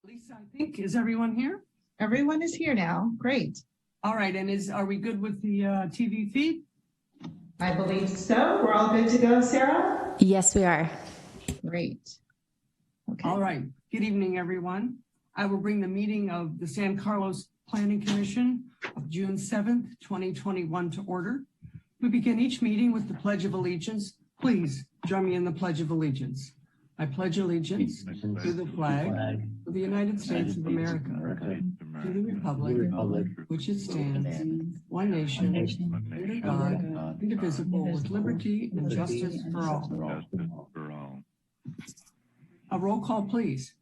Lisa, I think, is everyone here? Everyone is here now. Great. All right, and are we good with the TV feed? I believe so. We're all good to go, Sarah? Yes, we are. Great. Okay. All right. Good evening, everyone. I will bring the meeting of the San Carlos Planning Commission of June 7th, 2021 to order. We begin each meeting with the Pledge of Allegiance. Please join me in the Pledge of Allegiance. I pledge allegiance to the flag of the United States of America, to the republic which it stands, one nation, under God, indivisible, with liberty and justice for all. A roll call, please.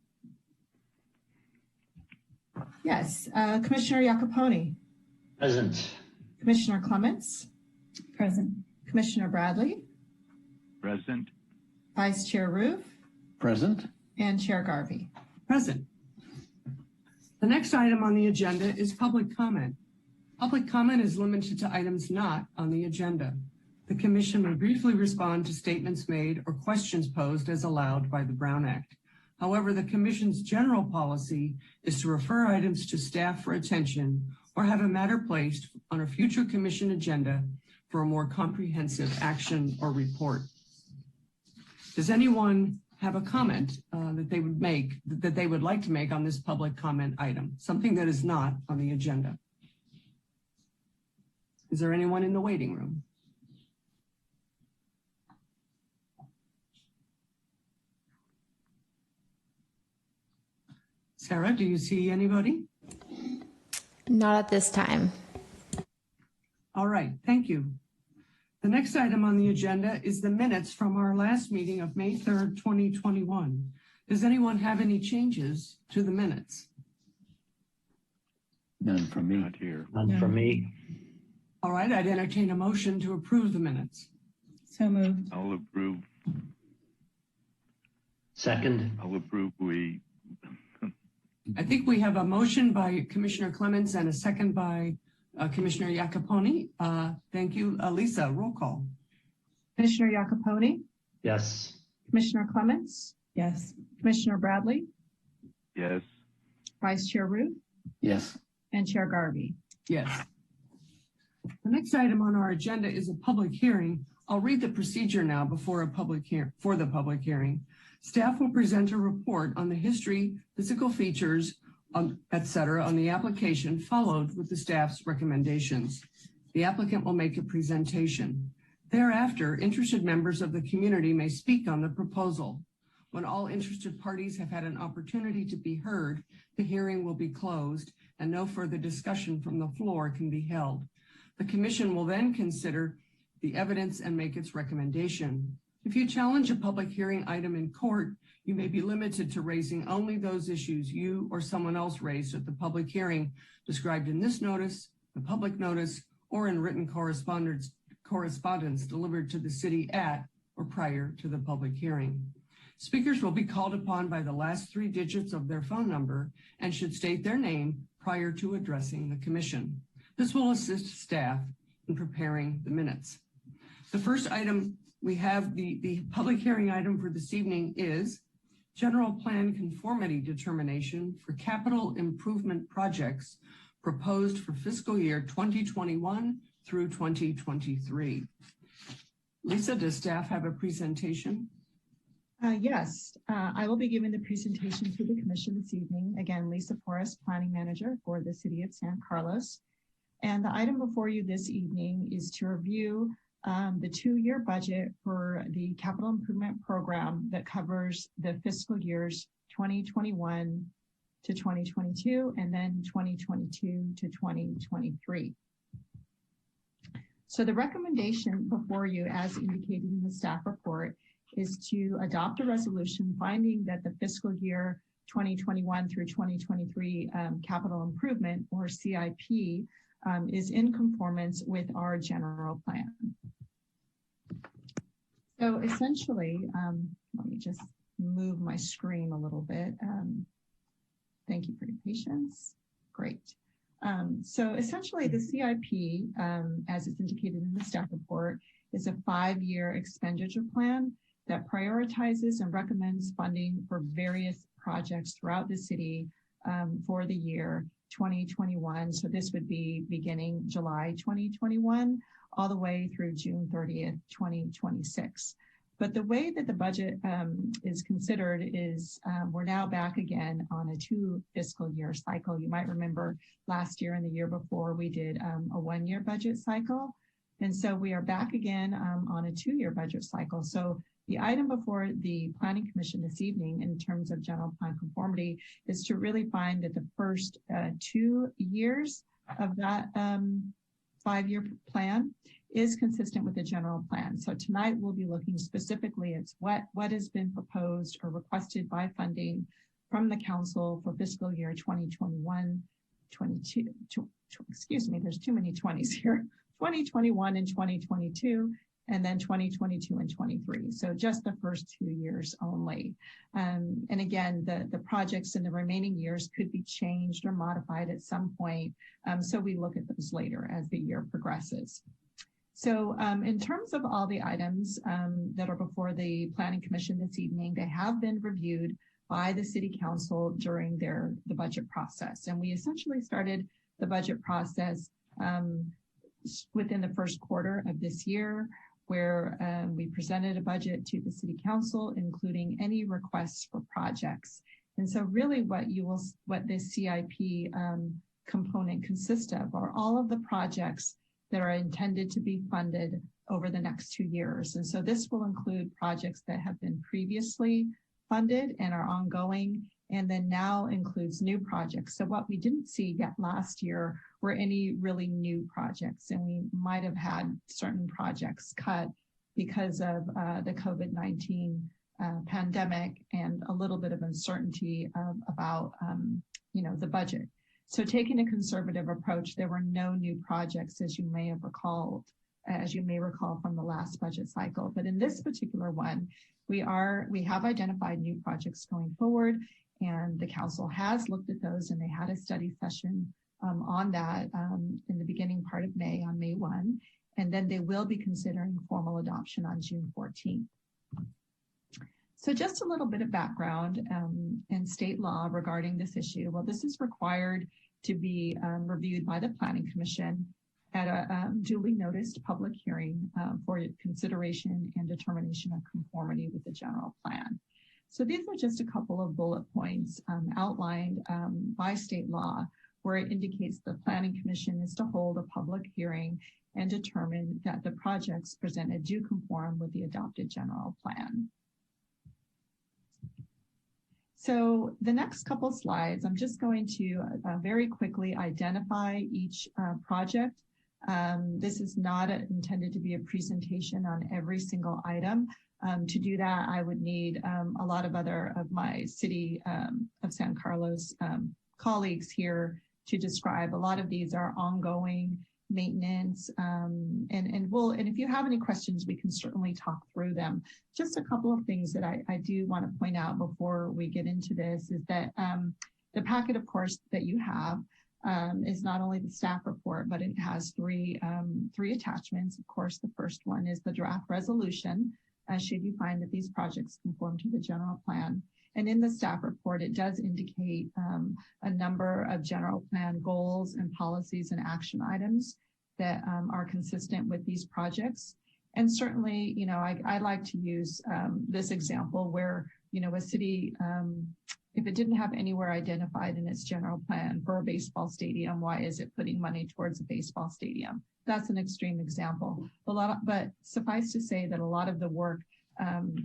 Yes. Commissioner Iacopone. Present. Commissioner Clements. Present. Commissioner Bradley. Present. Vice Chair Roof. Present. And Chair Garvey. Present. The next item on the agenda is public comment. Public comment is limited to items not on the agenda. The Commission may briefly respond to statements made or questions posed as allowed by the Brown Act. However, the Commission's general policy is to refer items to staff for attention or have a matter placed on a future Commission agenda for a more comprehensive action or report. Does anyone have a comment that they would like to make on this public comment item, something that is not on the agenda? Is there anyone in the waiting room? Sarah, do you see anybody? Not at this time. All right, thank you. The next item on the agenda is the minutes from our last meeting of May 3rd, 2021. Does anyone have any changes to the minutes? None from me. Not here. None from me. All right, I'd entertain a motion to approve the minutes. So moved. I'll approve. Second. I'll approve. I think we have a motion by Commissioner Clements and a second by Commissioner Iacopone. Thank you. Lisa, roll call. Commissioner Iacopone. Yes. Commissioner Clements. Yes. Commissioner Bradley. Yes. Vice Chair Roof. Yes. And Chair Garvey. Yes. The next item on our agenda is a public hearing. I'll read the procedure now for the public hearing. Staff will present a report on the history, physical features, etc. on the application, followed with the staff's recommendations. The applicant will make a presentation. Thereafter, interested members of the community may speak on the proposal. When all interested parties have had an opportunity to be heard, the hearing will be closed and no further discussion from the floor can be held. The Commission will then consider the evidence and make its recommendation. If you challenge a public hearing item in court, you may be limited to raising only those issues you or someone else raised at the public hearing described in this notice, the public notice, or in written correspondence delivered to the city at or prior to the public hearing. Speakers will be called upon by the last 3 digits of their phone number and should state their name prior to addressing the Commission. This will assist staff in preparing the minutes. The first item we have, the public hearing item for this evening is General Plan Conformity Determination for Capital Improvement Projects proposed for fiscal year 2021 through 2023. Lisa, does staff have a presentation? Yes, I will be giving the presentation to the Commission this evening. Again, Lisa Forrest, Planning Manager for the City of San Carlos. And the item before you this evening is to review the 2-year budget for the capital improvement program that covers the fiscal years 2021 to 2022 and then 2022 to 2023. So the recommendation before you, as indicated in the staff report, is to adopt a resolution finding that the fiscal year 2021 through 2023 capital improvement, or CIP, is in conformance with our general plan. So essentially, let me just move my screen a little bit. Thank you for your patience. Great. So essentially the CIP, as it's indicated in the staff report, is a 5-year expenditure plan that prioritizes and recommends funding for various projects throughout the city for the year 2021. So this would be beginning July 2021 all the way through June 30th, 2026. But the way that the budget is considered is we're now back again on a 2 fiscal year cycle. You might remember last year and the year before we did a 1-year budget cycle. And so we are back again on a 2-year budget cycle. So the item before the Planning Commission this evening in terms of general plan conformity is to really find that the first 2 years of that 5-year plan is consistent with the general plan. So tonight we'll be looking specifically at what has been proposed or requested by funding from the council for fiscal year 2021, 22, excuse me, there's too many 20s here, 2021 and 2022, and then 2022 and 23. So just the first 2 years only. And again, the projects in the remaining years could be changed or modified at some point. So we look at those later as the year progresses. So in terms of all the items that are before the Planning Commission this evening, they have been reviewed by the City Council during the budget process. And we essentially started the budget process within the first quarter of this year, where we presented a budget to the City Council, including any requests for projects. And so really what this CIP component consists of are all of the projects that are intended to be funded over the next 2 years. And so this will include projects that have been previously funded and are ongoing, and then now includes new projects. So what we didn't see yet last year were any really new projects, and we might have had certain projects cut because of the COVID-19 pandemic and a little bit of uncertainty about the budget. So taking a conservative approach, there were no new projects, as you may recall from the last budget cycle. But in this particular one, we have identified new projects going forward, and the council has looked at those, and they had a study session on that in the beginning part of May, on May 1, and then they will be considering formal adoption on June 14th. So just a little bit of background in state law regarding this issue. Well, this is required to be reviewed by the Planning Commission at a duly noticed public hearing for consideration and determination of conformity with the general plan. So these are just a couple of bullet points outlined by state law, where it indicates the Planning Commission is to hold a public hearing and determine that the projects presented do conform with the adopted general plan. So the next couple slides, I'm just going to very quickly identify each project. This is not intended to be a presentation on every single item. To do that, I would need a lot of my City of San Carlos colleagues here to describe. A lot of these are ongoing maintenance, and if you have any questions, we can certainly talk through them. Just a couple of things that I do want to point out before we get into this is that the packet, of course, that you have is not only the staff report, but it has three attachments. Of course, the first one is the draft resolution, should you find that these projects conform to the general plan. And in the staff report, it does indicate a number of general plan goals and policies and action items that are consistent with these projects. And certainly, I like to use this example where, a city, if it didn't have anywhere identified in its general plan for a baseball stadium, why is it putting money towards a baseball stadium? That's an extreme example. But suffice to say that a lot of the work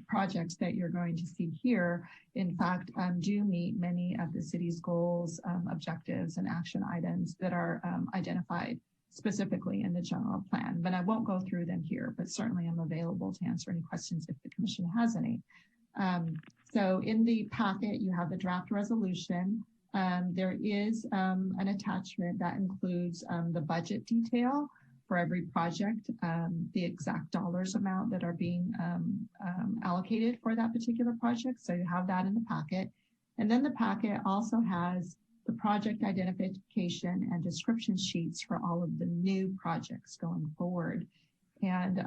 projects that you're going to see here, in fact, do meet many of the city's goals, objectives, and action items that are identified specifically in the general plan. But I won't go through them here, but certainly I'm available to answer any questions if the commission has any. So in the packet, you have the draft resolution. There is an attachment that includes the budget detail for every project, the exact dollars amount that are being allocated for that particular project. So you have that in the packet. And then the packet also has the project identification and description sheets for all of the new projects going forward. And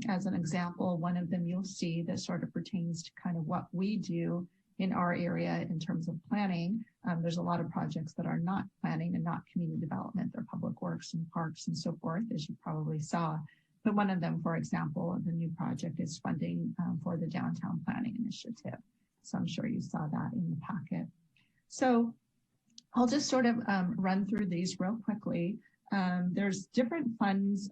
as an example, one of them you'll see that sort of pertains to kind of what we do in our area in terms of planning. There's a lot of projects that are not planning and not community development. They're public works and parks and so forth, as you probably saw. But one of them, for example, the new project is funding for the downtown planning initiative. So I'm sure you saw that in the packet. So I'll just sort of run through these real quickly. There's different funds,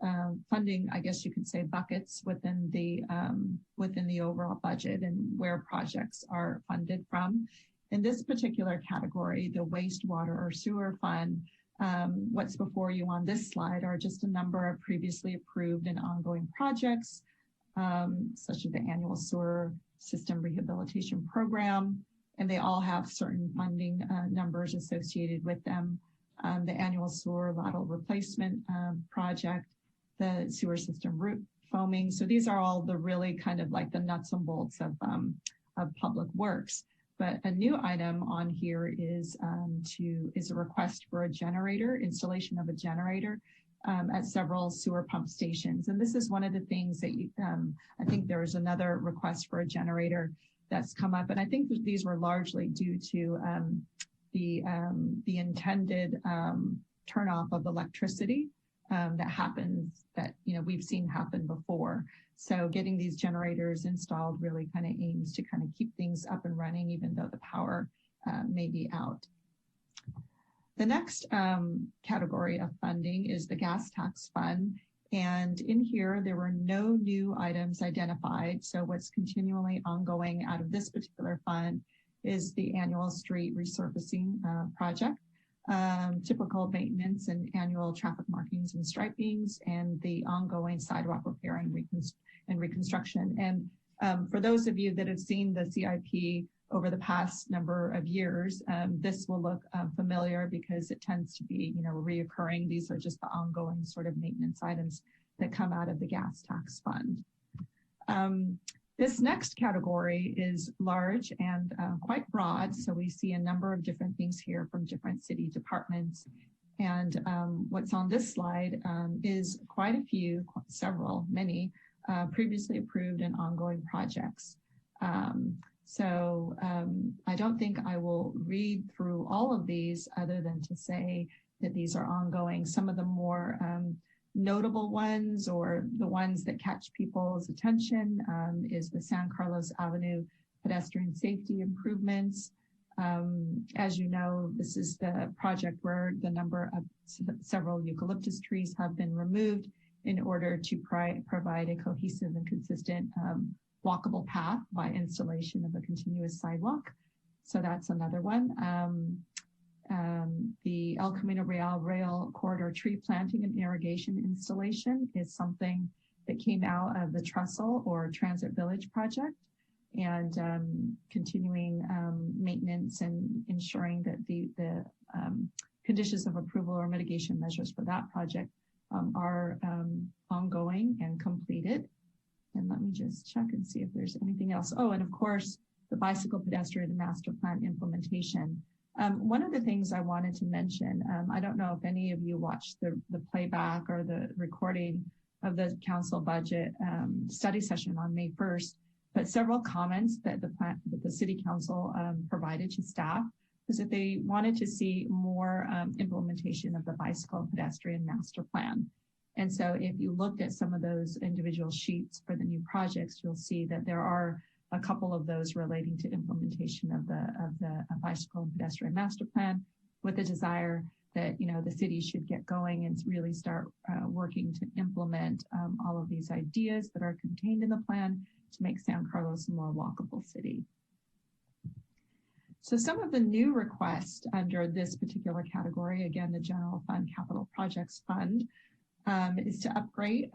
funding, I guess you could say, buckets within the overall budget and where projects are funded from. In this particular category, the wastewater or sewer fund, what's before you on this slide are just a number of previously approved and ongoing projects, such as the annual sewer system rehabilitation program, and they all have certain funding numbers associated with them. The annual sewer lateral replacement project, the sewer system root foaming. So these are all the really kind of like the nuts and bolts of public works. But a new item on here is a request for a generator, installation of a generator at several sewer pump stations. And this is one of the things that I think there is another request for a generator that's come up. And I think that these were largely due to the intended turnoff of electricity that happens, that we've seen happen before. So getting these generators installed really kind of aims to kind of keep things up and running, even though the power may be out. The next category of funding is the gas tax fund. And in here, there were no new items identified. So what's continually ongoing out of this particular fund is the annual street resurfacing project, typical maintenance and annual traffic markings and stripings, and the ongoing sidewalk repair and reconstruction. And for those of you that have seen the CIP over the past number of years, this will look familiar because it tends to be, reoccurring. These are just the ongoing sort of maintenance items that come out of the gas tax fund. This next category is large and quite broad. So we see a number of different things here from different city departments. And what's on this slide is quite a few, many previously approved and ongoing projects. So I don't think I will read through all of these other than to say that these are ongoing. Some of the more notable ones, or the ones that catch people's attention, is the San Carlos Avenue pedestrian safety improvements. As you know, this is the project where the number of several eucalyptus trees have been removed in order to provide a cohesive and consistent walkable path by installation of a continuous sidewalk. So that's another one. The El Camino Real Rail Corridor tree planting and irrigation installation is something that came out of the Trestle or Transit Village project, and continuing maintenance and ensuring that the conditions of approval or mitigation measures for that project are ongoing and completed. And let me just check and see if there's anything else. Oh, and of course, the bicycle pedestrian master plan implementation. One of the things I wanted to mention, I don't know if any of you watched the playback or the recording of the council budget study session on May 1st, but several comments that the city council provided to staff was that they wanted to see more implementation of the bicycle and pedestrian master plan. And so if you looked at some of those individual sheets for the new projects, you'll see that there are a couple of those relating to implementation of the bicycle and pedestrian master plan, with a desire that the city should get going and really start working to implement all of these ideas that are contained in the plan to make San Carlos a more walkable city. So some of the new requests under this particular category, again, the General Fund Capital Projects Fund, is to upgrade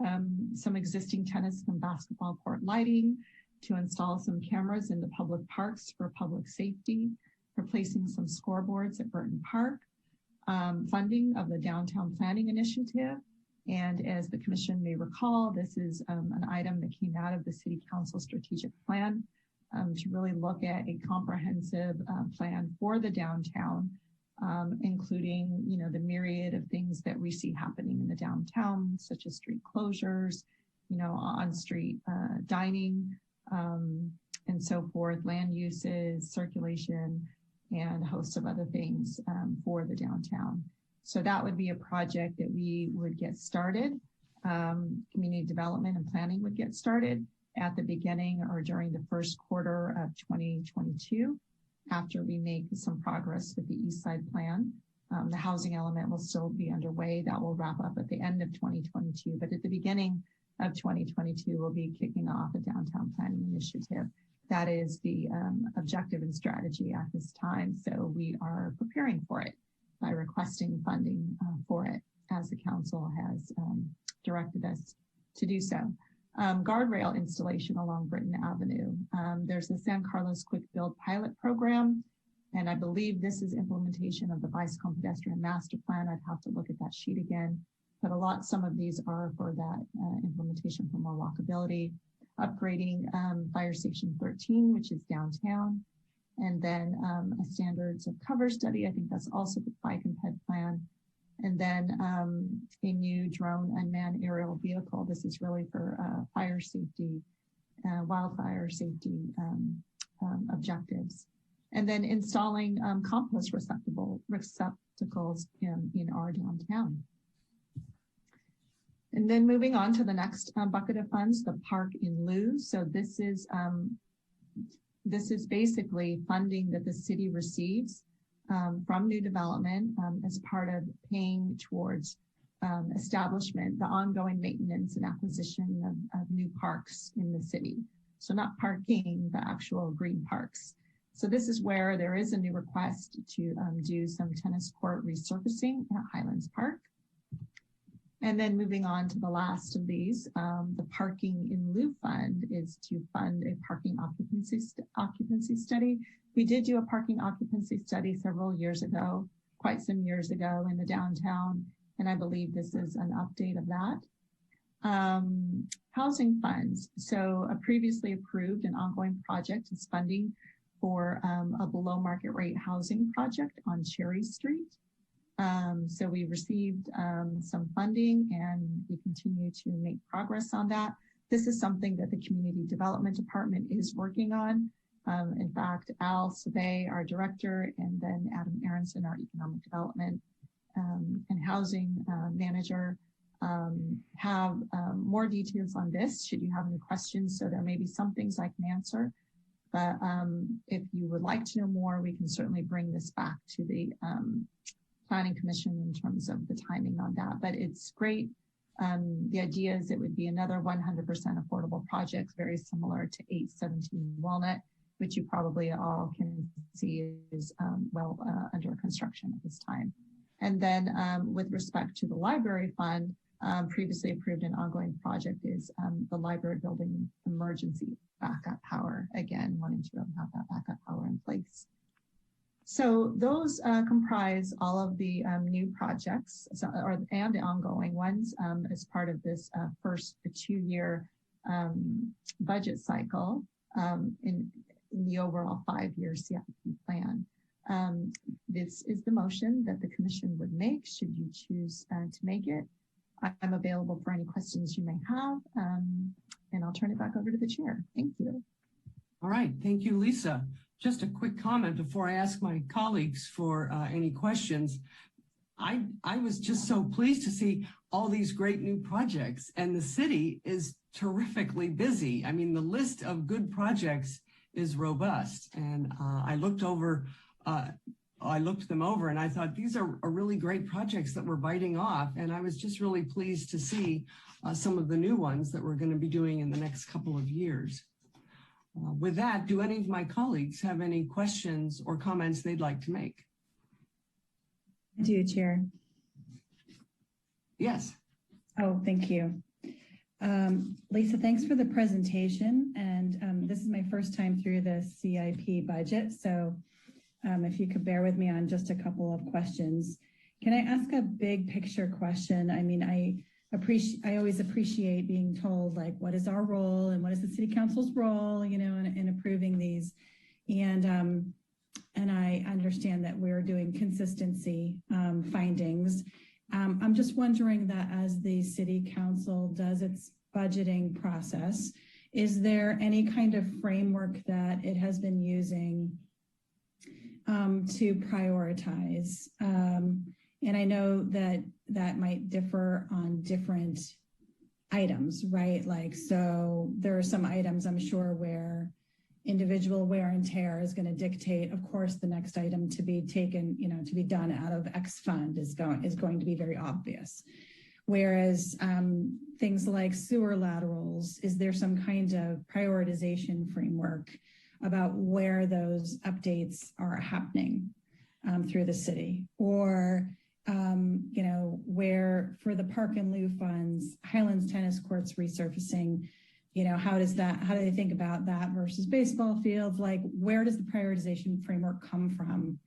some existing tennis and basketball court lighting, to install some cameras in the public parks for public safety, replacing some scoreboards at Burton Park, funding of the downtown planning initiative. And as the commission may recall, this is an item that came out of the city council strategic plan to really look at a comprehensive plan for the downtown, including, the myriad of things that we see happening in the downtown, such as street closures, on-street dining, and so forth, land uses, circulation, and a host of other things for the downtown. So that would be a project that we would get started. Community development and planning would get started at the beginning or during the first quarter of 2022 after we make some progress with the East Side Plan. The housing element will still be underway. That will wrap up at the end of 2022, but at the beginning of 2022, we'll be kicking off a downtown planning initiative. That is the objective and strategy at this time. So we are preparing for it by requesting funding for it as the council has directed us to do so. Guardrail installation along Britton Avenue. There's the San Carlos Quick Build pilot program, and I believe this is implementation of the bicycle and pedestrian master plan. I'd have to look at that sheet again, but some of these are for that implementation for more walkability. Upgrading Fire Station 13, which is downtown, and then a standards of cover study. I think that's also the bike and ped plan. And then a new drone unmanned aerial vehicle. This is really for fire safety, wildfire safety objectives. And then installing compost receptacles in our downtown. And then moving on to the next bucket of funds, the park in lieu. So this is basically funding that the city receives from new development as part of paying towards establishment, the ongoing maintenance and acquisition of new parks in the city. So not parking, but actual green parks. So this is where there is a new request to do some tennis court resurfacing at Highlands Park. And then moving on to the last of these, the parking in lieu fund is to fund a parking occupancy study. We did do a parking occupancy study several years ago, quite some years ago in the downtown, and I believe this is an update of that. Housing funds. So a previously approved and ongoing project is funding for a below market rate housing project on Cherry Street. So we received some funding and we continue to make progress on that. This is something that the Community Development Department is working on. In fact, Al Sabay, our director, and then Adam Aronson, our Economic Development and Housing Manager, have more details on this should you have any questions. So there may be some things I can answer, but if you would like to know more, we can certainly bring this back to the Planning Commission in terms of the timing on that. But it's great. The idea is it would be another 100% affordable project, very similar to 817 Walnut, which you probably all can see is well under construction at this time. And then with respect to the library fund, previously approved and ongoing project is the library building emergency backup power, again, wanting to have that backup power in place. So those comprise all of the new projects and the ongoing ones as part of this first 2-year budget cycle in the overall 5-year CIP plan. This is the motion that the commission would make should you choose to make it. I'm available for any questions you may have, and I'll turn it back over to the chair. Thank you. All right, thank you, Lisa. Just a quick comment before I ask my colleagues for any questions. I was just so pleased to see all these great new projects, and the city is terrifically busy. I mean, the list of good projects is robust, and I looked them over and I thought these are really great projects that we're biting off, and I was just really pleased to see some of the new ones that we're going to be doing in the next couple of years. With that, do any of my colleagues have any questions or comments they'd like to make? I do, Chair. Yes. Oh, thank you. Lisa, thanks for the presentation. And this is my first time through the CIP budget. So if you could bear with me on just a couple of questions. Can I ask a big picture question? I mean, I always appreciate being told, like, what is our role and what is the city council's role, you know, in approving these. And I understand that we're doing consistency findings. I'm just wondering that as the city council does its budgeting process, is there any kind of framework that it has been using to prioritize? And I know that that might differ on different items, right? Like, so there are some items I'm sure where individual wear and tear is going to dictate, of course, the next item to be taken, to be done out of X fund is going to be very obvious. Whereas things like sewer laterals, is there some kind of prioritization framework about where those updates are happening through the city? Or, where for the park and lieu funds, Highlands tennis courts resurfacing, how do they think about that versus baseball fields? Like, where does the prioritization framework come from?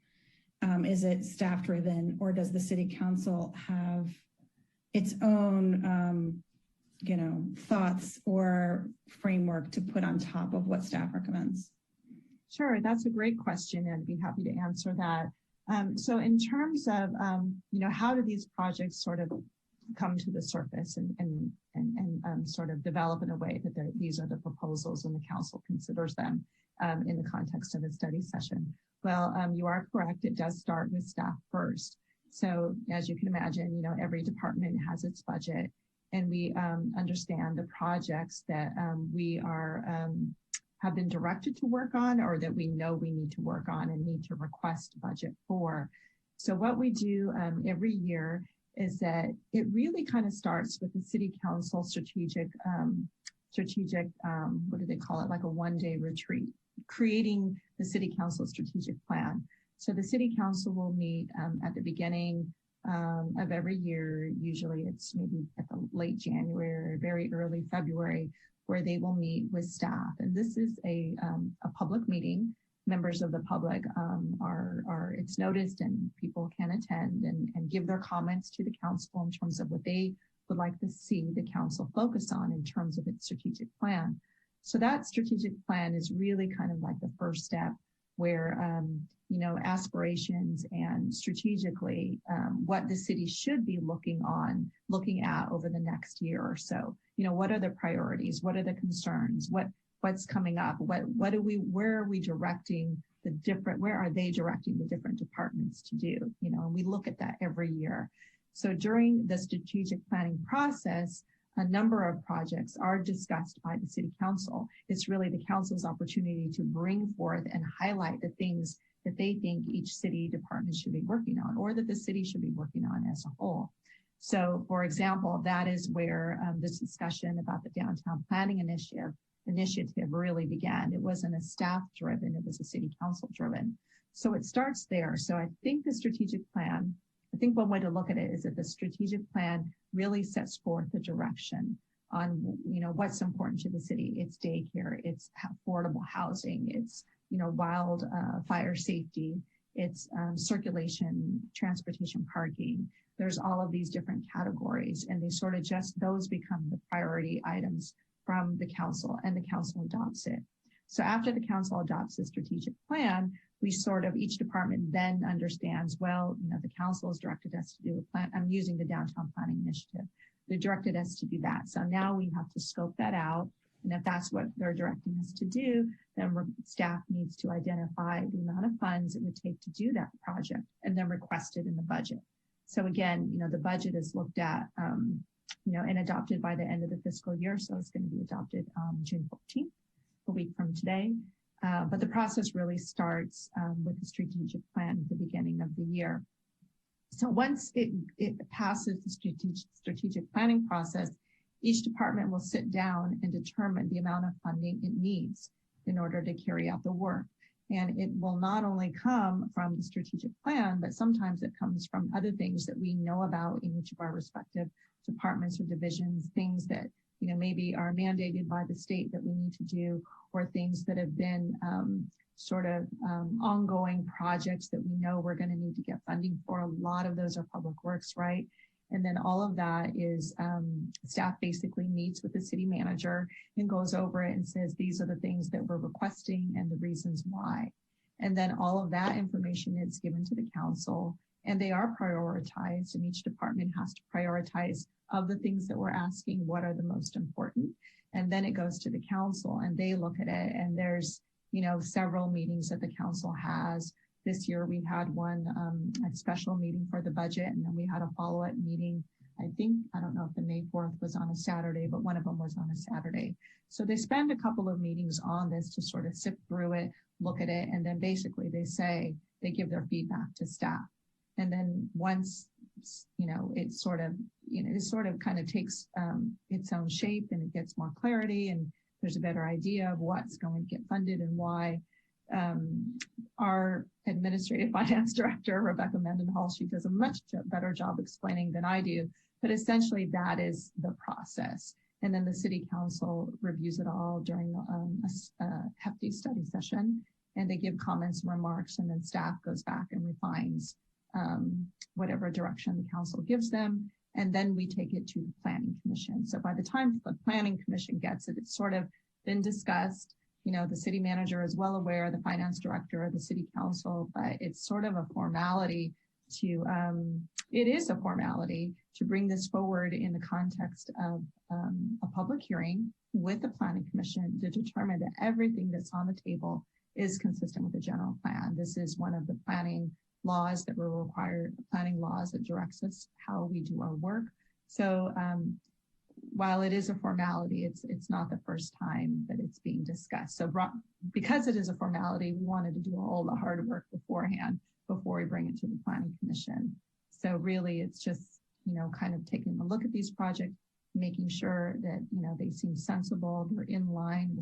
Is it staff driven, or does the city council have its own, thoughts or framework to put on top of what staff recommends? Sure, that's a great question, and I'd be happy to answer that. So in terms of, how do these projects sort of come to the surface and sort of develop in a way that these are the proposals and the council considers them in the context of a study session? Well, you are correct. It does start with staff first. So as you can imagine, every department has its budget, and we understand the projects that we have been directed to work on, or that we know we need to work on and need to request budget for. So what we do every year is that it really kind of starts with the city council strategic, what do they call it? Like a one-day retreat, creating the city council strategic plan. So the city council will meet at the beginning of every year. Usually it's maybe at the late January or very early February, where they will meet with staff. And this is a public meeting. Members of the public it's noticed, and people can attend and give their comments to the council in terms of what they would like to see the council focus on in terms of its strategic plan. So that strategic plan is really kind of like the first step, where aspirations and strategically what the city should be looking at over the next year or so. What are the priorities? What are the concerns? What's coming up? where are they directing the different departments to do? And we look at that every year. So during the strategic planning process, a number of projects are discussed by the city council. It's really the council's opportunity to bring forth and highlight the things that they think each city department should be working on, or that the city should be working on as a whole. So, for example, that is where this discussion about the downtown planning initiative really began. It wasn't a staff driven, it was a city council driven. So it starts there. So I think the strategic plan, one way to look at it is that the strategic plan really sets forth the direction on, what's important to the city. It's daycare, it's affordable housing, it's, wildfire safety, it's circulation, transportation, parking. There's all of these different categories, and those become the priority items from the council, and the council adopts it. So after the council adopts the strategic plan, each department then understands, the council has directed us to do a plan. I'm using the downtown planning initiative. They directed us to do that. So now we have to scope that out. And if that's what they're directing us to do, then staff needs to identify the amount of funds it would take to do that project, and then request it in the budget. So again, the budget is looked at, and adopted by the end of the fiscal year. So it's going to be adopted June 14th, a week from today. But the process really starts with the strategic plan at the beginning of the year. So once it passes the strategic planning process, each department will sit down and determine the amount of funding it needs in order to carry out the work. And it will not only come from the strategic plan, but sometimes it comes from other things that we know about in each of our respective departments or divisions, things that maybe are mandated by the state that we need to do, or things that have been ongoing projects that we know we're going to need to get funding for. A lot of those are public works, right? And then all of that is staff basically meets with the city manager and goes over it and says, these are the things that we're requesting and the reasons why. And then all of that information is given to the council, and they are prioritized, and each department has to prioritize of the things that we're asking, what are the most important. and then it goes to the council and they look at it, and there's, several meetings that the council has. This year we had one, a special meeting for the budget, and then we had a follow-up meeting. I don't know if the May 4th was on a Saturday, but one of them was on a Saturday. So they spend a couple of meetings on this to sort of sift through it, look at it, and then basically they give their feedback to staff. And then once, it sort of kind of takes its own shape, and it gets more clarity, and there's a better idea of what's going to get funded and why. Our administrative finance director, Rebecca Mendenhall, she does a much better job explaining than I do, but essentially that is the process. And then the city council reviews it all during a hefty study session, and they give comments and remarks, and then staff goes back and refines whatever direction the council gives them. And then we take it to the planning commission. So by the time the planning commission gets it, it's sort of been discussed. The city manager is well aware, the finance director, the city council, but it's sort of a formality it is a formality to bring this forward in the context of a public hearing with the planning commission to determine that everything that's on the table is consistent with the general plan. This is one of the planning laws that we're required, planning laws that directs us how we do our work. So while it is a formality, it's not the first time that it's being discussed. So because it is a formality, we wanted to do all the hard work beforehand before we bring it to the planning commission. So really it's just, kind of taking a look at these projects, making sure that, they seem sensible, they're in line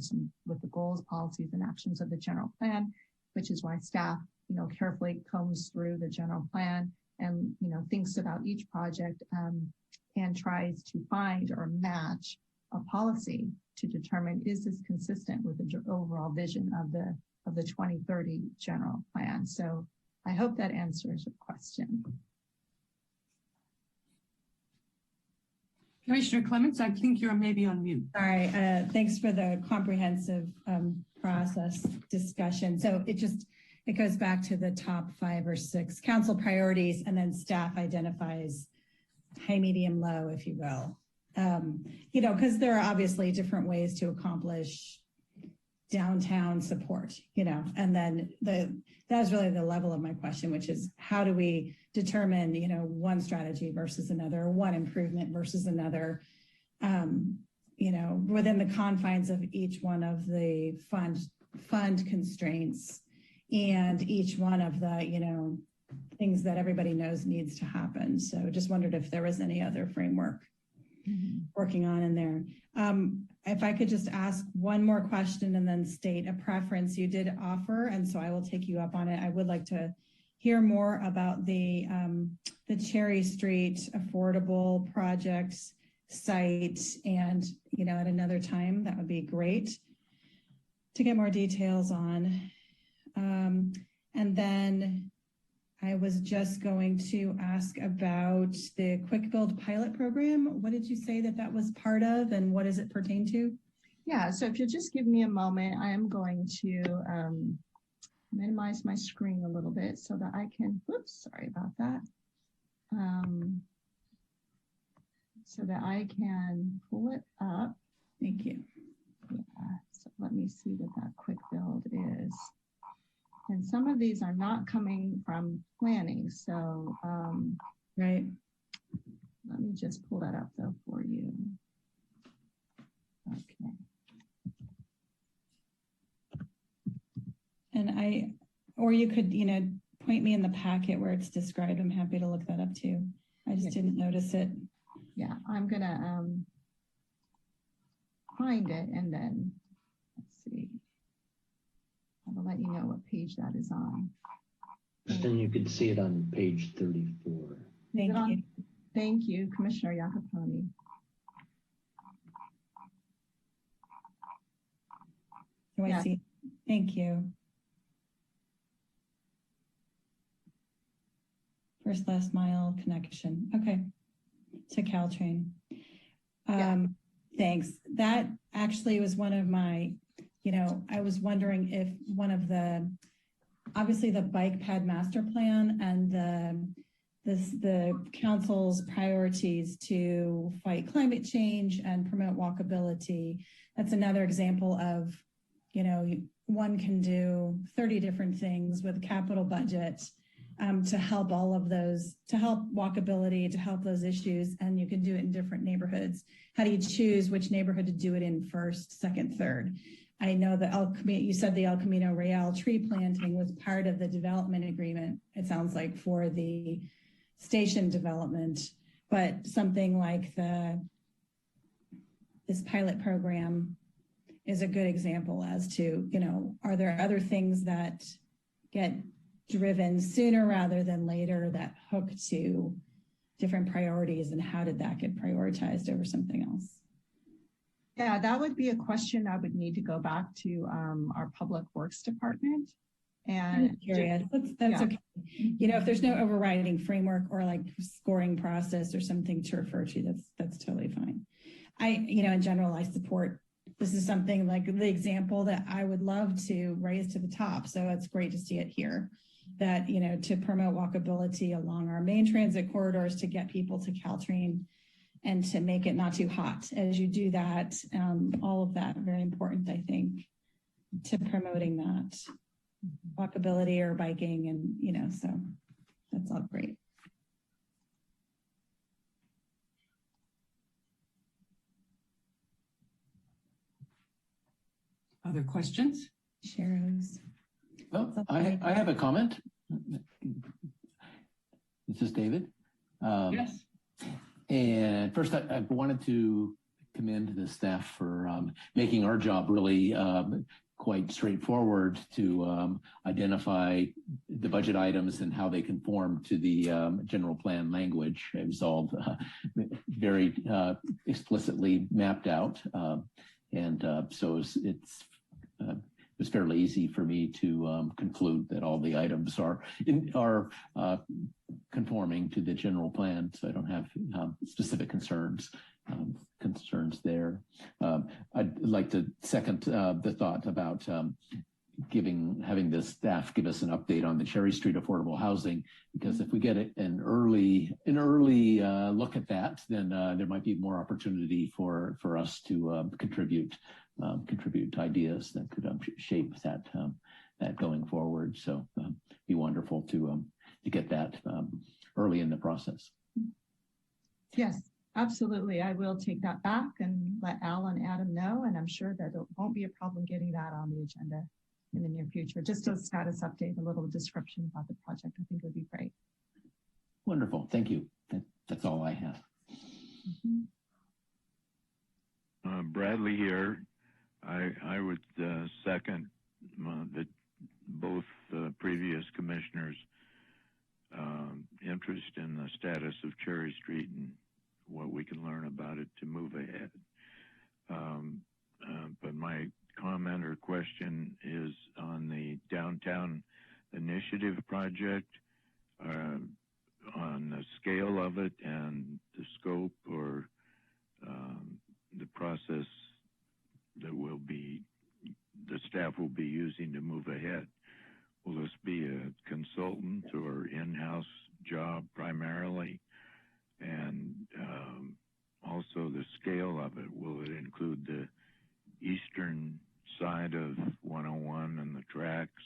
with the goals, policies, and actions of the general plan, which is why staff, carefully combs through the general plan and, thinks about each project and tries to find or match a policy to determine, is this consistent with the overall vision of the 2030 general plan? So I hope that answers your question. Commissioner Clements, I think you're maybe on mute. Sorry, thanks for the comprehensive process discussion. So it goes back to the top 5 or 6 council priorities, and then staff identifies high, medium, low, if you will. Because there are obviously different ways to accomplish downtown support, and then that was really the level of my question, which is how do we determine, one strategy versus another, one improvement versus another, within the confines of each one of the fund constraints and each one of the, things that everybody knows needs to happen. So just wondered if there was any other framework working on in there. If I could just ask one more question and then state a preference you did offer, and so I will take you up on it. I would like to hear more about the Cherry Street affordable projects site, and at another time, that would be great to get more details on. And then I was just going to ask about the Quick Build pilot program. What did you say that was part of, and what does it pertain to? Yeah, so if you'll just give me a moment, I am going to minimize my screen a little bit so that I can, sorry about that. So that I can pull it up. Thank you. Yeah, so let me see what that Quick Build is. And some of these are not coming from planning. So, right. Let me just pull that up though for you. Okay. And or you could, point me in the packet where it's described. I'm happy to look that up too. I just didn't notice it. Yeah, I'm gonna find it, and then let's see. I will let you know what page that is on. Then you could see it on page 34. Thank you. Thank you, Commissioner Yakaponi. So I see. Thank you. First last mile connection. Okay. To Caltrain. Thanks. That actually was one of my, I was wondering if one of obviously the bike ped master plan and the council's priorities to fight climate change and promote walkability. That's another example of, one can do 30 different things with a capital budget to help all of those, to help walkability, to help those issues, and you can do it in different neighborhoods. How do you choose which neighborhood to do it in first, second, third? I know that you said the El Camino Real tree planting was part of the development agreement, it sounds like, for the station development, but something like this pilot program is a good example as to, are there other things that get driven sooner rather than later that hook to different priorities, and how did that get prioritized over something else? Yeah, that would be a question I would need to go back to our Public Works Department. And I'm curious. That's okay. If there's no overriding framework or like scoring process or something to refer to, that's totally fine. In general, I support, this is something like the example that I would love to raise to the top. So it's great to see it here that, to promote walkability along our main transit corridors, to get people to Caltrain and to make it not too hot. As you do that, all of that, very important, I think, to promoting that walkability or biking, and so that's all great. Other questions? Sharrows. Well, I have a comment. This is David. Yes. And first, I wanted to commend the staff for making our job really quite straightforward to identify the budget items and how they conform to the general plan language. It was all very explicitly mapped out. So it was fairly easy for me to conclude that all the items are conforming to the general plan. So I don't have specific concerns there. I'd like to second the thought about having the staff give us an update on the Cherry Street affordable housing, because if we get an early look at that, then there might be more opportunity for us to contribute ideas that could shape that going forward. So be wonderful to get that early in the process. yes, absolutely. I will take that back and let Al and Adam know, and I'm sure that it won't be a problem getting that on the agenda in the near future. Just a status update, a little description about the project, I think would be great. Wonderful. Thank you. That's all I have. Bradley here. I would second that both previous commissioners' interest in the status of Cherry Street and what we can learn about it to move ahead. But my comment or question is on the Downtown Initiative project, on the scale of it and the scope or the process that the staff will be using to move ahead. Will this be a consultant or in-house job primarily? And also the scale of it, will it include the eastern side of 101 and the tracks,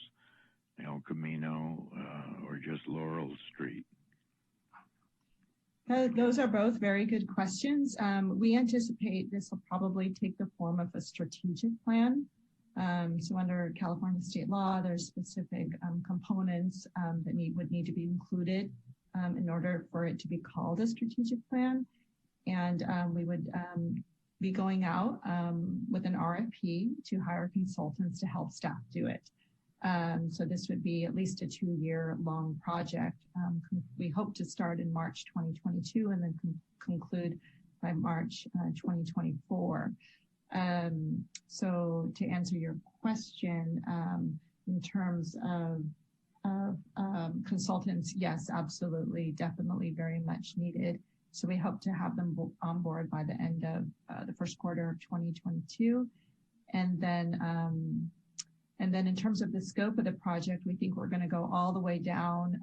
El Camino, or just Laurel Street? Those are both very good questions. We anticipate this will probably take the form of a strategic plan. So under California state law, there's specific components that would need to be included in order for it to be called a strategic plan. And we would be going out with an RFP to hire consultants to help staff do it. So this would be at least a 2-year long project. We hope to start in March 2022 and then conclude by March 2024. So to answer your question, in terms of consultants, yes, absolutely, definitely very much needed. So we hope to have them on board by the end of the first quarter of 2022. And then in terms of the scope of the project, we think we're going to go all the way down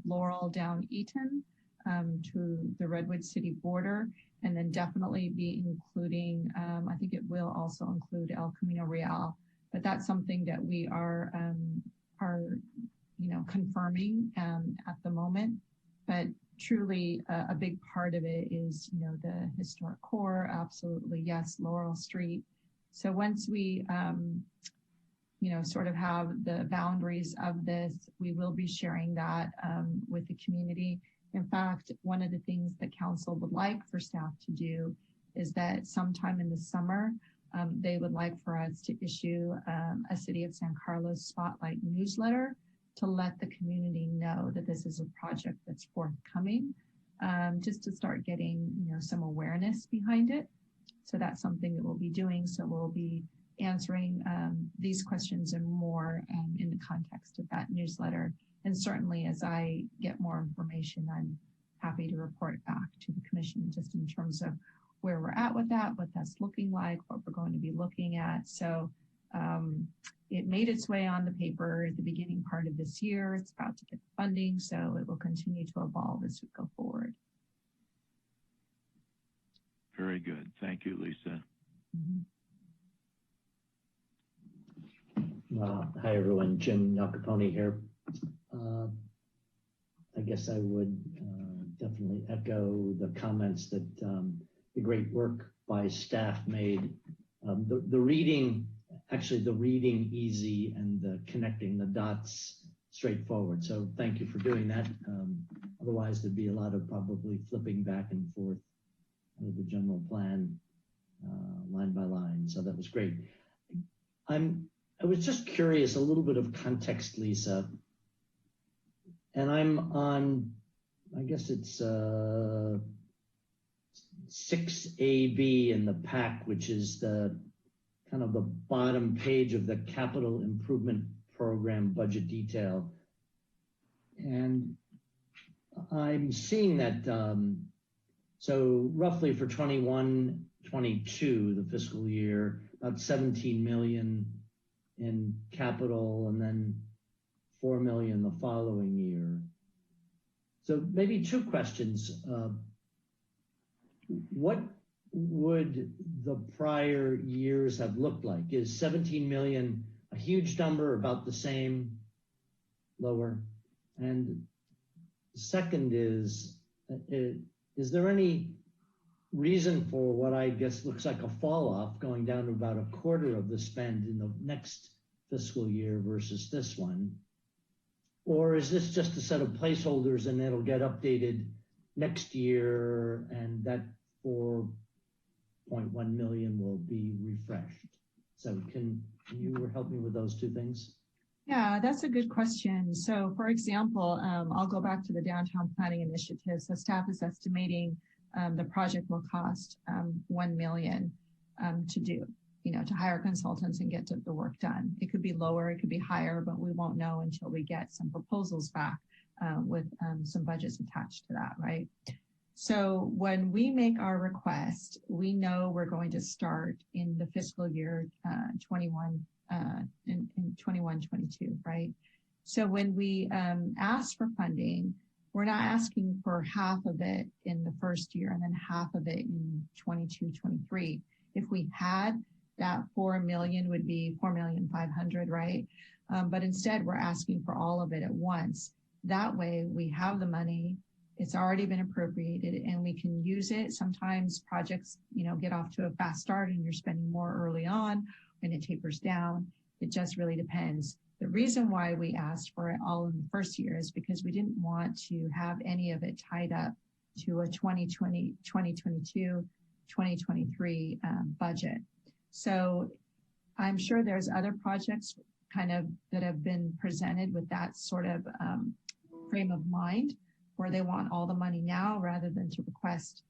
Laurel, down Eaton, to the Redwood City border, and then definitely be including, I think it will also include El Camino Real, but that's something that we are confirming at the moment. But truly, a big part of it is, the historic core. Absolutely, yes, Laurel Street. So once we, sort of have the boundaries of this, we will be sharing that with the community. In fact, one of the things that council would like for staff to do is that sometime in the summer, they would like for us to issue a City of San Carlos Spotlight newsletter to let the community know that this is a project that's forthcoming, just to start getting, some awareness behind it. So that's something that we'll be doing. So we'll be answering these questions and more in the context of that newsletter. And certainly as I get more information, I'm happy to report back to the commission just in terms of where we're at with that, what that's looking like, what we're going to be looking at. So it made its way on the paper at the beginning part of this year. It's about to get funding, so it will continue to evolve as we go forward. Very good. Thank you, Lisa. Hi, everyone. Jim Nacapone here. I guess I would definitely echo the comments that the great work by staff made. The reading easy and the connecting the dots straightforward. So thank you for doing that. Otherwise, there'd be a lot of probably flipping back and forth with the general plan line by line. So that was great. I was just curious, a little bit of context, Lisa. And I'm on, I guess it's 6AB in the pack, which is the kind of the bottom page of the capital improvement program budget detail. And I'm seeing that, so roughly for 21, 22, the fiscal year, about 17 million in capital, and then 4 million the following year. So maybe two questions. What would the prior years have looked like? Is 17 million a huge number, about the same, lower? And second is there any reason for what I guess looks like a fall off, going down to about a quarter of the spend in the next fiscal year versus this one? Or is this just a set of placeholders and it'll get updated next year and that 4.1 million will be refreshed? So can you help me with those two things? Yeah, that's a good question. So for example, I'll go back to the downtown planning initiative. So staff is estimating the project will cost 1 million to do, to hire consultants and get the work done. It could be lower, it could be higher, but we won't know until we get some proposals back with some budgets attached to that, right? So when we make our request, we know we're going to start in the fiscal year 21, 22, right? So when we ask for funding, we're not asking for half of it in the first year and then half of it in 22, 23. If we had that 4 million would be 4,500,000, right? But instead we're asking for all of it at once. That way we have the money, it's already been appropriated and we can use it. Sometimes projects, get off to a fast start and you're spending more early on when it tapers down. It just really depends. The reason why we asked for it all in the first year is because we didn't want to have any of it tied up to a 2020, 2022, 2023 budget. So I'm sure there's other projects kind of that have been presented with that sort of frame of mind, where they want all the money now rather than to request,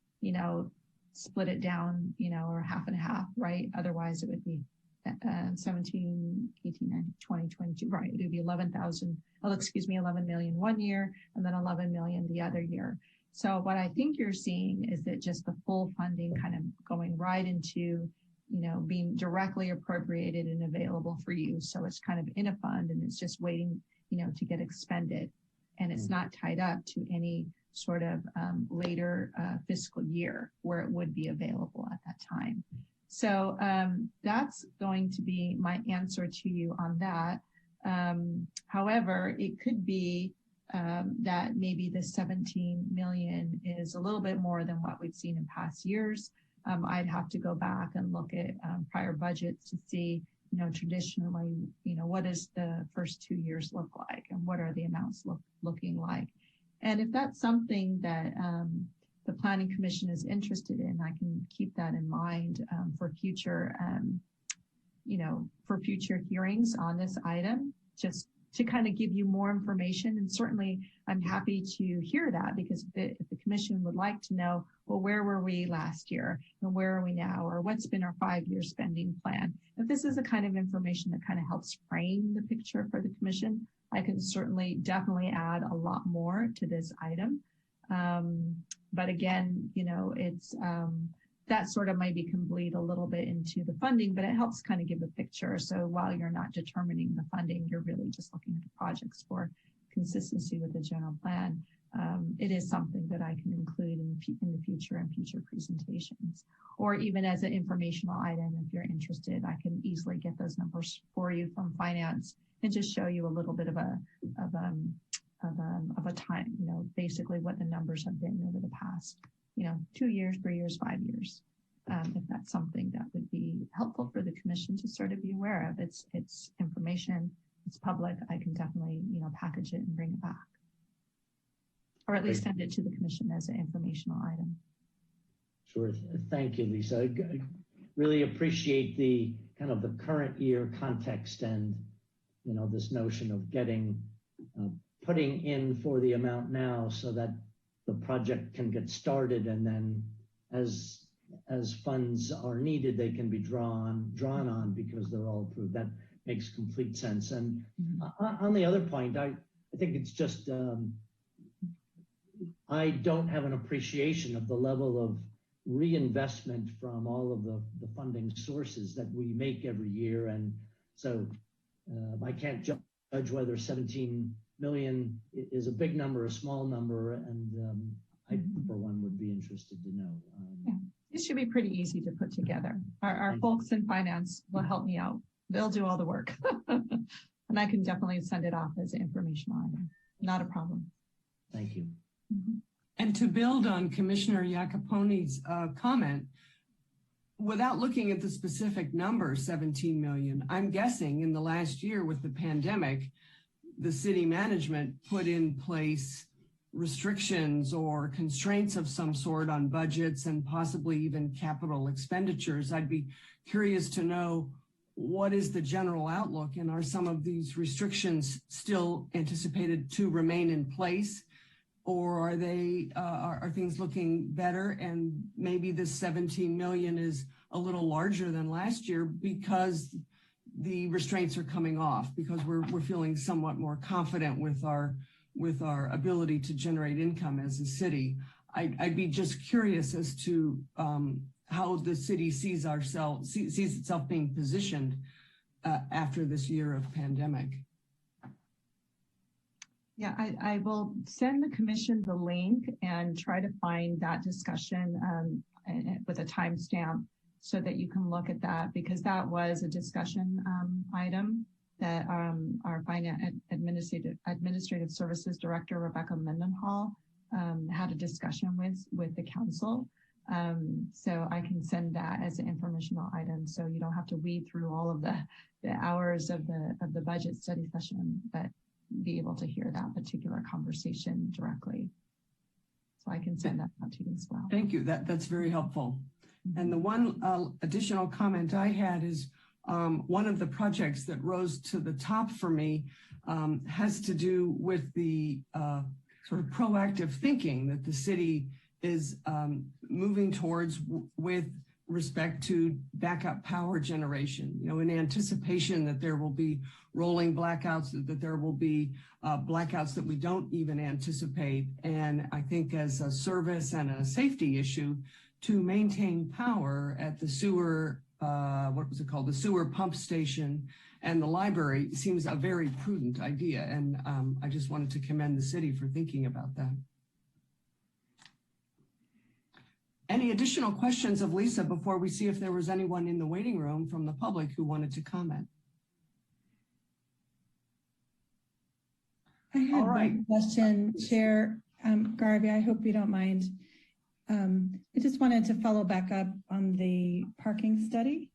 split it down, or half and half, right? Otherwise it would be 17, 18, 19, 20, 22, right? It would be 11 million one year and then 11 million the other year. So what I think you're seeing is that just the full funding kind of going right into, being directly appropriated and available for use. So it's kind of in a fund and it's just waiting, to get expended. And it's not tied up to any sort of later fiscal year where it would be available at that time. So that's going to be my answer to you on that. However, it could be that maybe the 17 million is a little bit more than what we've seen in past years. I'd have to go back and look at prior budgets to see, traditionally, what does the first 2 years look like and what are the amounts looking like? And if that's something that the Planning Commission is interested in, I can keep that in mind for future, for future hearings on this item, just to kind of give you more information. And certainly I'm happy to hear that, because if the commission would like to know, well, where were we last year and where are we now, or what's been our 5-year spending plan? If this is the kind of information that kind of helps frame the picture for the commission, I can definitely add a lot more to this item. But again, it's that sort of maybe can bleed a little bit into the funding, but it helps kind of give a picture. So while you're not determining the funding, you're really just looking at the projects for consistency with the general plan. It is something that I can include in the future and future presentations, or even as an informational item. If you're interested, I can easily get those numbers for you from finance and just show you a little bit of a time, basically what the numbers have been over the past, 2 years, 3 years, 5 years. If that's something that would be helpful for the commission to sort of be aware of. It's information, it's public. I can definitely, package it and bring it back. Or at least send it to the commission as an informational item. Sure. Thank you, Lisa. I really appreciate the kind of the current year context and, this notion of putting in for the amount now so that the project can get started, and then as funds are needed, they can be drawn on because they're all approved. That makes complete sense. And on the other point, I think it's just, I don't have an appreciation of the level of reinvestment from all of the funding sources that we make every year. And so I can't judge whether 17 million is a big number, a small number, and I, for one, would be interested to know. Yeah. It should be pretty easy to put together. Our folks in finance will help me out. They'll do all the work. And I can definitely send it off as an informational item. Not a problem. Thank you. And to build on Commissioner Iacoponi's comment, without looking at the specific number, 17 million, I'm guessing in the last year with the pandemic, the city management put in place restrictions or constraints of some sort on budgets and possibly even capital expenditures. I'd be curious to know, what is the general outlook, and are some of these restrictions still anticipated to remain in place, or are they are things looking better, and maybe this 17 million is a little larger than last year because the restraints are coming off, because we're feeling somewhat more confident with our ability to generate income as a city. I'd be just curious as to how the city sees itself being positioned after this year of pandemic. Yeah, I will send the commission the link and try to find that discussion with a timestamp so that you can look at that, because that was a discussion item that our finance administrative services director, Rebecca Mendenhall, had a discussion with the council. So I can send that as an informational item, so you don't have to weed through all of the hours of the budget study session, but be able to hear that particular conversation directly. So I can send that out to you as well. Thank you. That's very helpful. And the one additional comment I had is one of the projects that rose to the top for me has to do with the sort of proactive thinking that the city is moving towards with respect to backup power generation, in anticipation that there will be rolling blackouts, that there will be blackouts that we don't even anticipate. And I think as a service and a safety issue, to maintain power at the sewer, the sewer pump station and the library seems a very prudent idea. And I just wanted to commend the city for thinking about that. Any additional questions of Lisa before we see if there was anyone in the waiting room from the public who wanted to comment? I had All right. one question, Chair Garvey. I hope you don't mind. I just wanted to follow back up on the parking study.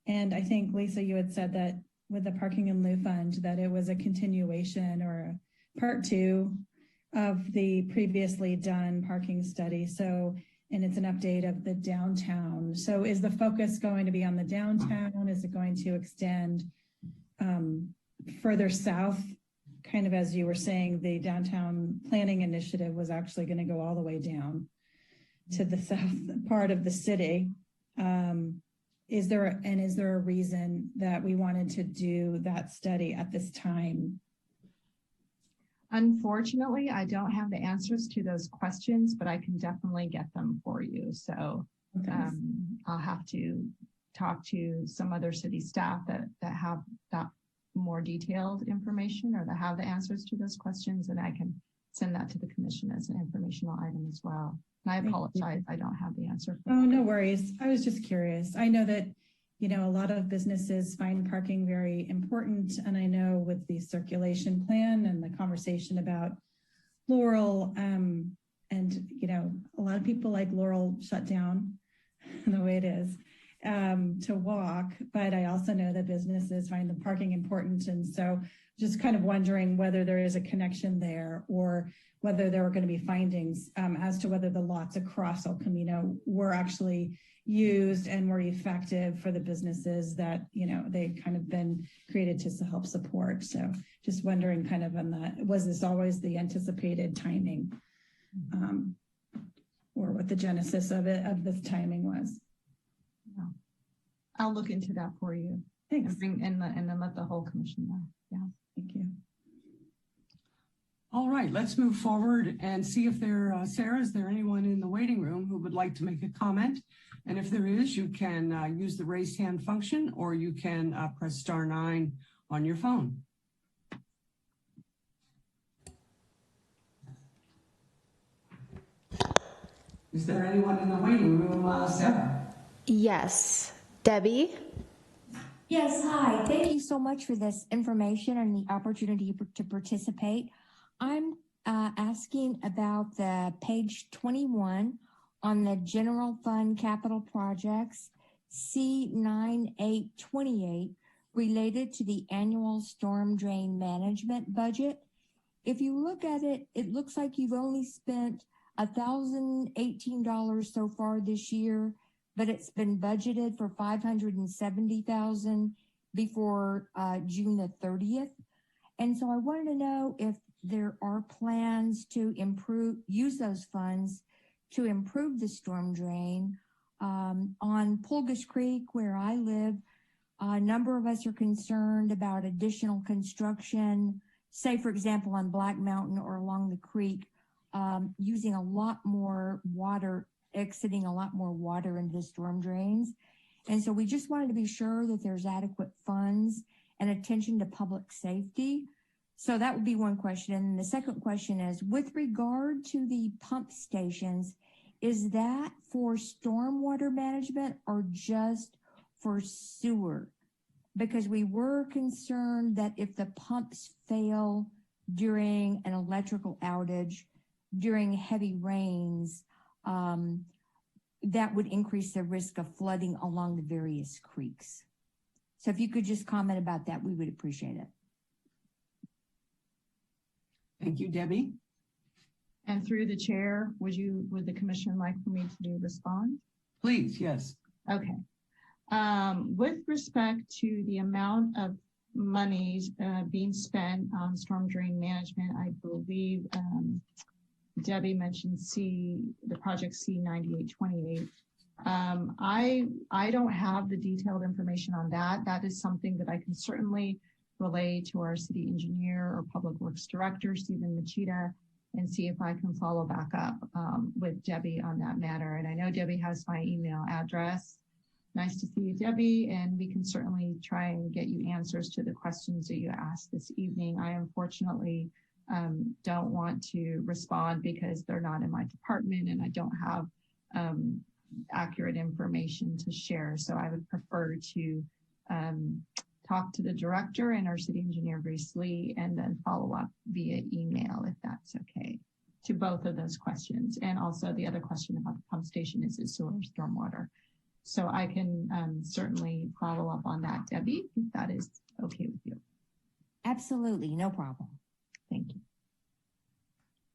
And I think, Lisa, you had said that with the parking in lieu fund, that it was a continuation or a part 2 of the previously done parking study. So, and it's an update of the downtown. So is the focus going to be on the downtown? Is it going to extend further south? Kind of as you were saying, the downtown planning initiative was actually going to go all the way down to the south part of the city. Is there a reason that we wanted to do that study at this time? Unfortunately, I don't have the answers to those questions, but I can definitely get them for you. So I'll have to talk to some other city staff that have that more detailed information or that have the answers to those questions, and I can send that to the commission as an informational item as well. And I apologize, I don't have the answer. Oh, no worries. I was just curious. I know that, you know, a lot of businesses find parking very important. And I know with the circulation plan and the conversation about Laurel, and, you know, a lot of people like Laurel shut down the way it is to walk. But I also know that businesses find the parking important. And so just kind of wondering whether there is a connection there or whether there were going to be findings as to whether the lots across El Camino were actually used and were effective for the businesses that, you know, they kind of been created to help support. So just wondering kind of on that, was this always the anticipated timing or what the genesis of this timing was? Yeah. I'll look into that for you. Thanks. And then let the whole commission know. Yeah. Thank you. All right, let's move forward and see if Sarah, is there anyone in the waiting room who would like to make a comment? And if there is, you can use the raise hand function, or you can press *9 on your phone. Is there anyone in the waiting room, Sarah? Yes. Debbie? Yes, hi. Thank you so much for this information and the opportunity to participate. I'm asking about the page 21 on the general fund capital projects C9828 related to the annual storm drain management budget. If you look at it, it looks like you've only spent $1,018 so far this year, but it's been budgeted for $570,000 before June the 30th. And so I wanted to know if there are plans to use those funds to improve the storm drain. On Pulgas Creek, where I live, a number of us are concerned about additional construction, say, for example, on Black Mountain or along the creek, using a lot more water, exiting a lot more water into the storm drains. And so we just wanted to be sure that there's adequate funds and attention to public safety. So that would be one question. And the second question is, with regard to the pump stations, is that for stormwater management or just for sewer? Because we were concerned that if the pumps fail during an electrical outage, during heavy rains, that would increase the risk of flooding along the various creeks. So if you could just comment about that, we would appreciate it. Thank you, Debbie. And through the chair, would the commission like for me to respond? Please, yes. Okay. With respect to the amount of monies being spent on storm drain management, I believe Debbie mentioned the project C9828. I don't have the detailed information on that. That is something that I can certainly relay to our city engineer or public works director, Stephen Machida, and see if I can follow back up with Debbie on that matter. And I know Debbie has my email address. Nice to see you, Debbie, and we can certainly try and get you answers to the questions that you asked this evening. I unfortunately don't want to respond because they're not in my department and I don't have accurate information to share. So I would prefer to talk to the director and our city engineer, Grace Lee, and then follow up via email, if that's okay, to both of those questions. And also the other question about the pump station, is it sewer or stormwater? So I can certainly follow up on that, Debbie, if that is okay with you. Absolutely, no problem. Thank you.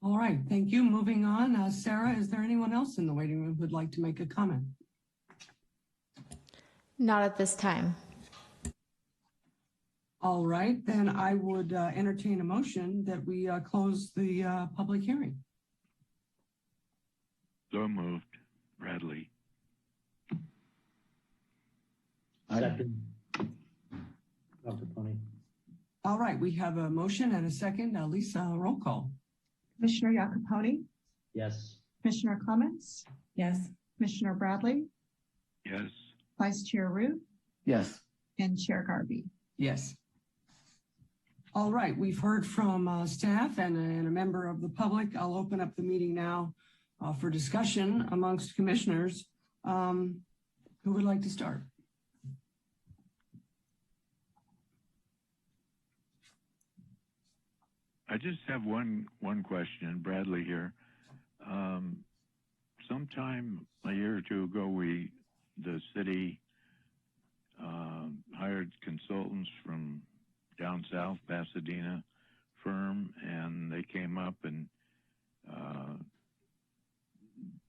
All right, thank you. Moving on, Sarah, is there anyone else in the waiting room who'd like to make a comment? Not at this time. All right, then I would entertain a motion that we close the public hearing. So moved. Bradley. Second. Dr. Pony. All right, we have a motion and a second. Lisa, roll call. Commissioner Iacopone, Yes. Commissioner Clements, Yes. Commissioner Bradley, Yes. Vice Chair Root, Yes. and Chair Garvey. Yes. All right, we've heard from staff and a member of the public. I'll open up the meeting now for discussion amongst commissioners. Who would like to start? I just have one question. Bradley here. Sometime a year or two ago, the city hired consultants from down south, Pasadena firm, and they came up and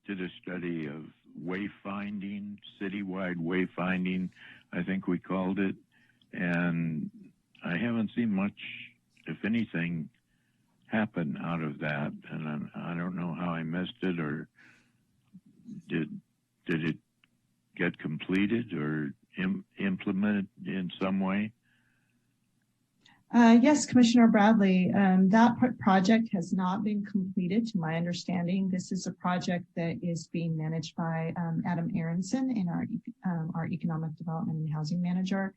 did a study of wayfinding, citywide wayfinding, I think we called it. And I haven't seen much, if anything, happen out of that. And I don't know how I missed it, or did it get completed or implemented in some way? Yes, Commissioner Bradley, that project has not been completed to my understanding. This is a project that is being managed by Adam Aronson, in our Economic Development and Housing Manager.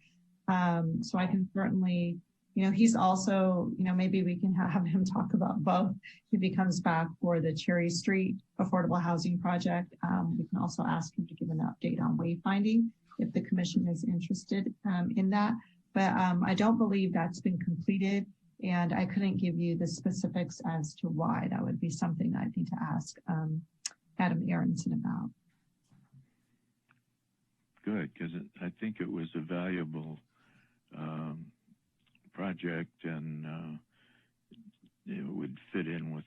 So I can certainly, he's also, maybe we can have him talk about both if he comes back for the Cherry Street Affordable Housing Project. We can also ask him to give an update on wayfinding if the commission is interested in that. But I don't believe that's been completed, and I couldn't give you the specifics as to why. That would be something I'd need to ask Adam Aronson about. Good, because I think it was a valuable project, and it would fit in with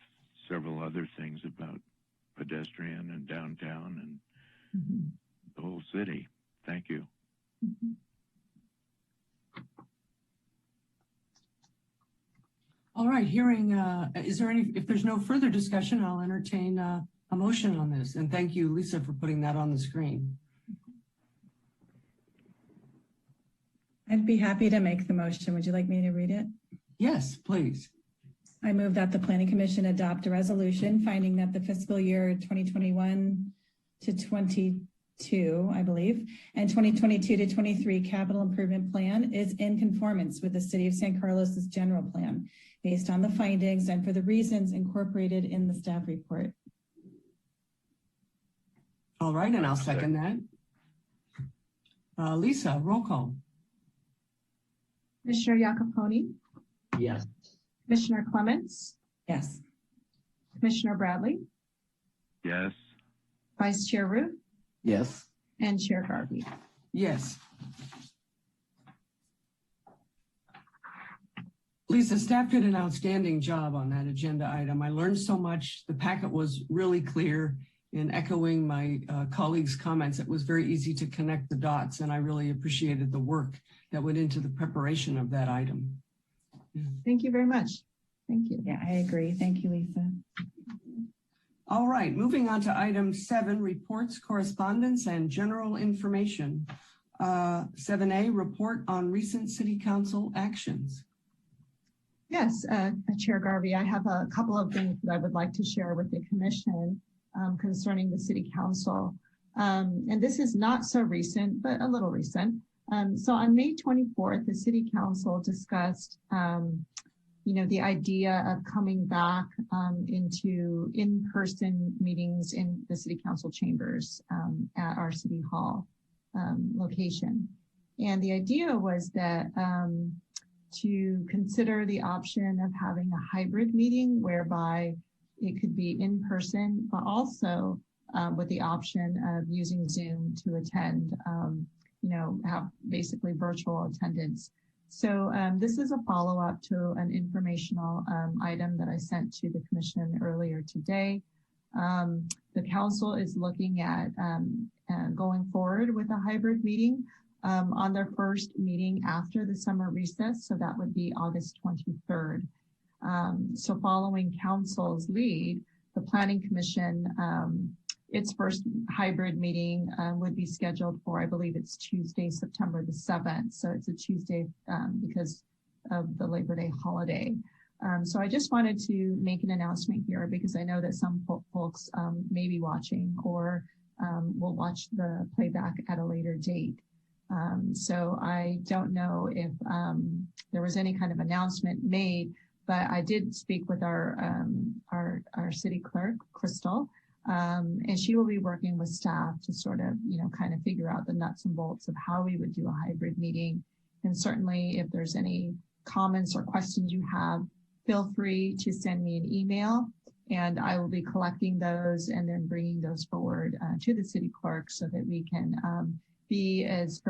several other things about pedestrian and downtown and the whole city. Thank you. All right, if there's no further discussion, I'll entertain a motion on this. And thank you, Lisa, for putting that on the screen. I'd be happy to make the motion. Would you like me to read it? Yes, please. I move that the Planning Commission adopt a resolution finding that the fiscal year 2021 to 22, I believe, and 2022 to 23 capital improvement plan is in conformance with the City of San Carlos's general plan based on the findings and for the reasons incorporated in the staff report. All right, and I'll second that. Lisa, roll call. Commissioner Iacopone, Yes. Commissioner Clements, Yes. Commissioner Bradley, Yes. Vice Chair Root, Yes. and Chair Garvey. Yes. Lisa, staff did an outstanding job on that agenda item. I learned so much. The packet was really clear. In echoing my colleagues' comments, it was very easy to connect the dots, and I really appreciated the work that went into the preparation of that item. Thank you very much. Thank you. Yeah, I agree. Thank you, Lisa. All right, moving on to item 7, reports, correspondence, and general information. 7A, report on recent City Council actions. Yes, Chair Garvey, I have a couple of things that I would like to share with the commission concerning the City Council. And this is not so recent, but a little recent. So on May 24th, the City Council discussed the idea of coming back into in-person meetings in the city council chambers at our city hall location. And the idea was that to consider the option of having a hybrid meeting whereby it could be in person, but also with the option of using Zoom to attend, have basically virtual attendance. So this is a follow-up to an informational item that I sent to the commission earlier today. The council is looking at going forward with a hybrid meeting on their first meeting after the summer recess. So that would be August 23rd. So following council's lead, the Planning Commission, its first hybrid meeting would be scheduled for, I believe it's Tuesday, September the 7th. So it's a Tuesday because of the Labor Day holiday. So I just wanted to make an announcement here because I know that some folks may be watching or will watch the playback at a later date. So I don't know if there was any kind of announcement made, but I did speak with our city clerk, Crystal, and she will be working with staff to sort of, kind of figure out the nuts and bolts of how we would do a hybrid meeting. And certainly if there's any comments or questions you have, feel free to send me an email and I will be collecting those and then bringing those forward to the city clerk so that we can be as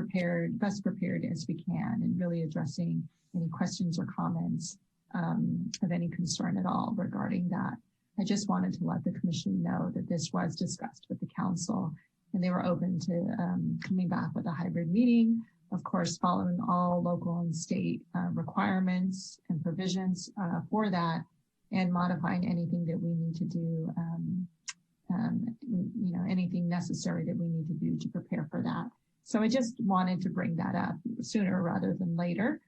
best prepared as we can and really addressing any questions or comments of any concern at all regarding that. I just wanted to let the commission know that this was discussed with the council and they were open to coming back with a hybrid meeting, of course, following all local and state requirements and provisions for that and modifying anything that we need to do, anything necessary that we need to do to prepare for that. So I just wanted to bring that up sooner rather than later.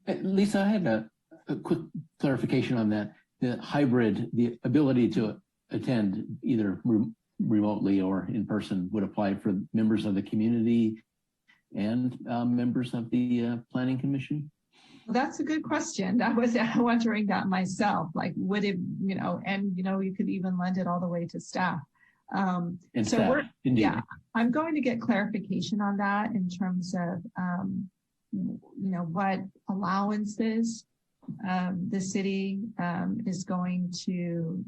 Lisa, I had a quick clarification on that. The hybrid, the ability to attend either remotely or in person would apply for members of the community and members of the Planning Commission? Well, that's a good question. I was wondering that myself, like would it, you could even lend it all the way to staff. And so staff, indeed. Yeah, I'm going to get clarification on that in terms of, what allowances the city is going to,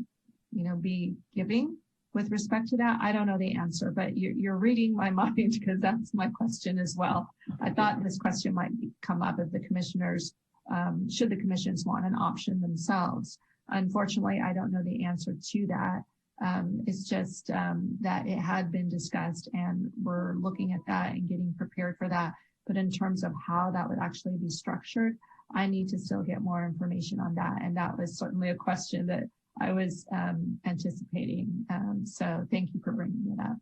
be giving with respect to that. I don't know the answer, but you're reading my mind because that's my question as well. I thought this question might come up if the commissioners, should the commissions want an option themselves. Unfortunately, I don't know the answer to that. It's just that it had been discussed and we're looking at that and getting prepared for that. But in terms of how that would actually be structured, I need to still get more information on that. And that was certainly a question that I was anticipating. So thank you for bringing it up.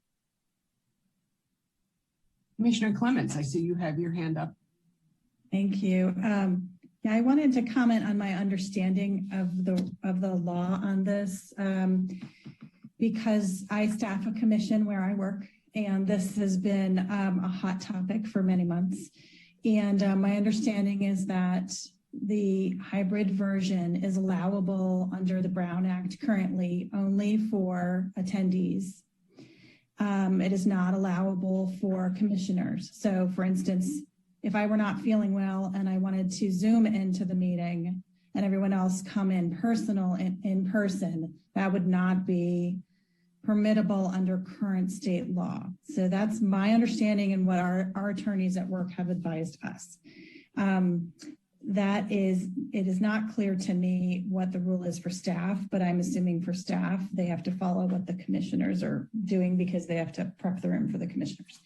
Commissioner Clements, I see you have your hand up. Thank you. Yeah, I wanted to comment on my understanding of the law on this because I staff a commission where I work, and this has been a hot topic for many months. And my understanding is that the hybrid version is allowable under the Brown Act currently only for attendees. It is not allowable for commissioners. So for instance, if I were not feeling well and I wanted to Zoom into the meeting and everyone else come in person, that would not be permittable under current state law. So that's my understanding and what our attorneys at work have advised us. It is not clear to me what the rule is for staff, but I'm assuming for staff, they have to follow what the commissioners are doing because they have to prep the room for the commissioners.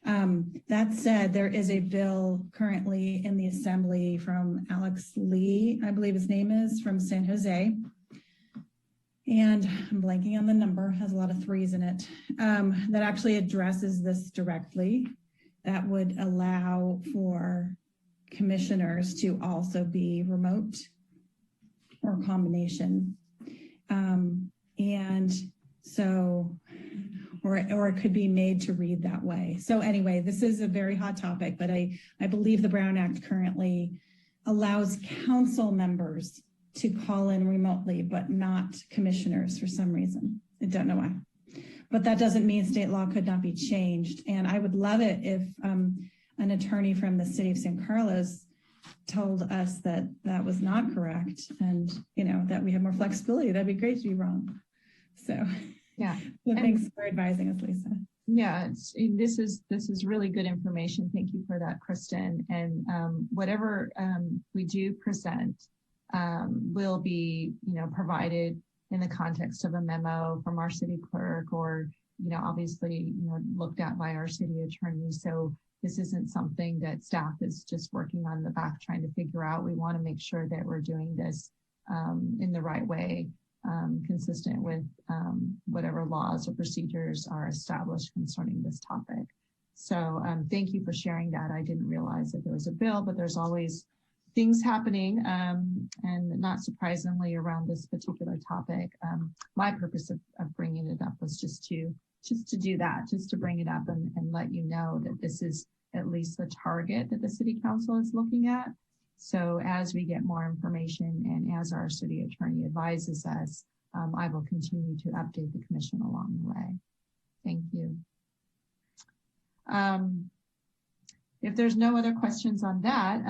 That said, there is a bill currently in the assembly from Alex Lee, I believe his name is, from San Jose. And I'm blanking on the number, has a lot of threes in it, that actually addresses this directly. That would allow for commissioners to also be remote or a combination. And so, or it could be made to read that way. So anyway, this is a very hot topic, but I believe the Brown Act currently allows council members to call in remotely, but not commissioners for some reason. I don't know why. But that doesn't mean state law could not be changed. And I would love it if an attorney from the city of San Carlos told us that that was not correct, and that we have more flexibility. That'd be great to be wrong. So Yeah. so thanks for advising us, Lisa. Yeah, this is really good information. Thank you for that, Kristen. And whatever we do present will be, provided in the context of a memo from our city clerk, or obviously looked at by our city attorney. So this isn't something that staff is just working on the back trying to figure out. We want to make sure that we're doing this in the right way, consistent with whatever laws or procedures are established concerning this topic. So thank you for sharing that. I didn't realize that there was a bill, but there's always things happening, and not surprisingly around this particular topic. My purpose of bringing it up was just to do that, just to bring it up and let you know that this is at least the target that the city council is looking at. So as we get more information and as our city attorney advises us, I will continue to update the commission along the way. Thank you. If there's no other questions on that,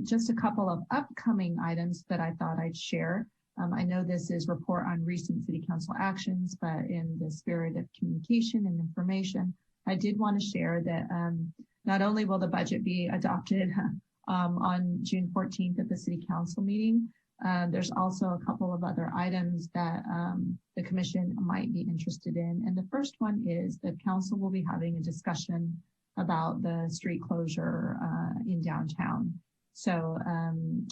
just a couple of upcoming items that I thought I'd share. I know this is report on recent city council actions, but in the spirit of communication and information, I did want to share that not only will the budget be adopted on June 14th at the city council meeting, there's also a couple of other items that the commission might be interested in. And the first one is that council will be having a discussion about the street closure in downtown. So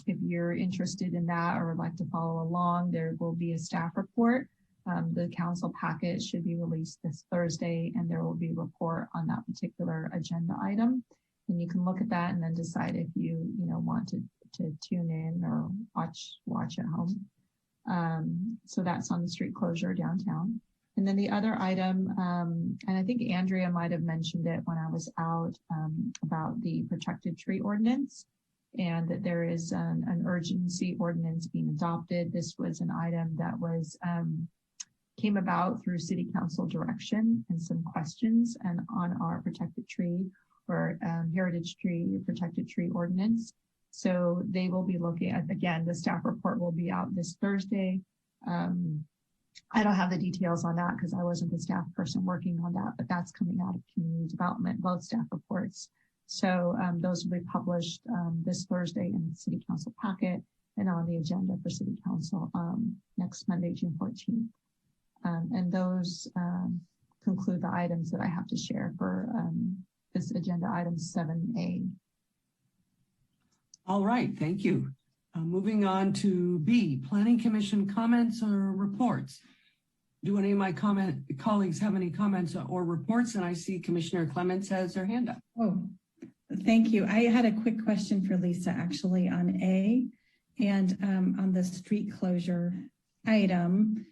if you're interested in that or would like to follow along, there will be a staff report. The council packet should be released this Thursday, and there will be a report on that particular agenda item. And you can look at that and then decide if you want to tune in or watch at home. So that's on the street closure downtown. And then the other item, and I think Andrea might have mentioned it when I was out, about the protected tree ordinance, and that there is an urgency ordinance being adopted. This was an item that was came about through city council direction and some questions and on our protected tree or heritage tree, protected tree ordinance. So they will be looking at, again, the staff report will be out this Thursday. I don't have the details on that because I wasn't the staff person working on that, but that's coming out of community development, both staff reports. So those will be published this Thursday in the city council packet and on the agenda for city council next Monday, June 14th. And those conclude the items that I have to share for this agenda item 7A. All right, thank you. Moving on to B, Planning Commission comments or reports. Do any of my colleagues have any comments or reports? And I see Commissioner Clements has her hand up. Oh, thank you. I had a quick question for Lisa actually on A, and on the street closure item.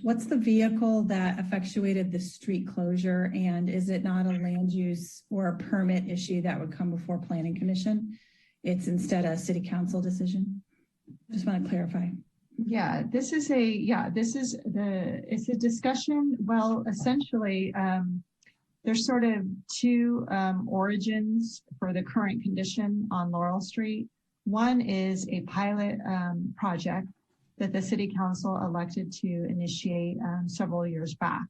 What's the vehicle that effectuated the street closure, and is it not a land use or a permit issue that would come before Planning Commission? It's instead a city council decision. Just want to clarify. Yeah, it's a discussion. Well, essentially, there's sort of two origins for the current condition on Laurel Street. One is a pilot project that the city council elected to initiate several years back.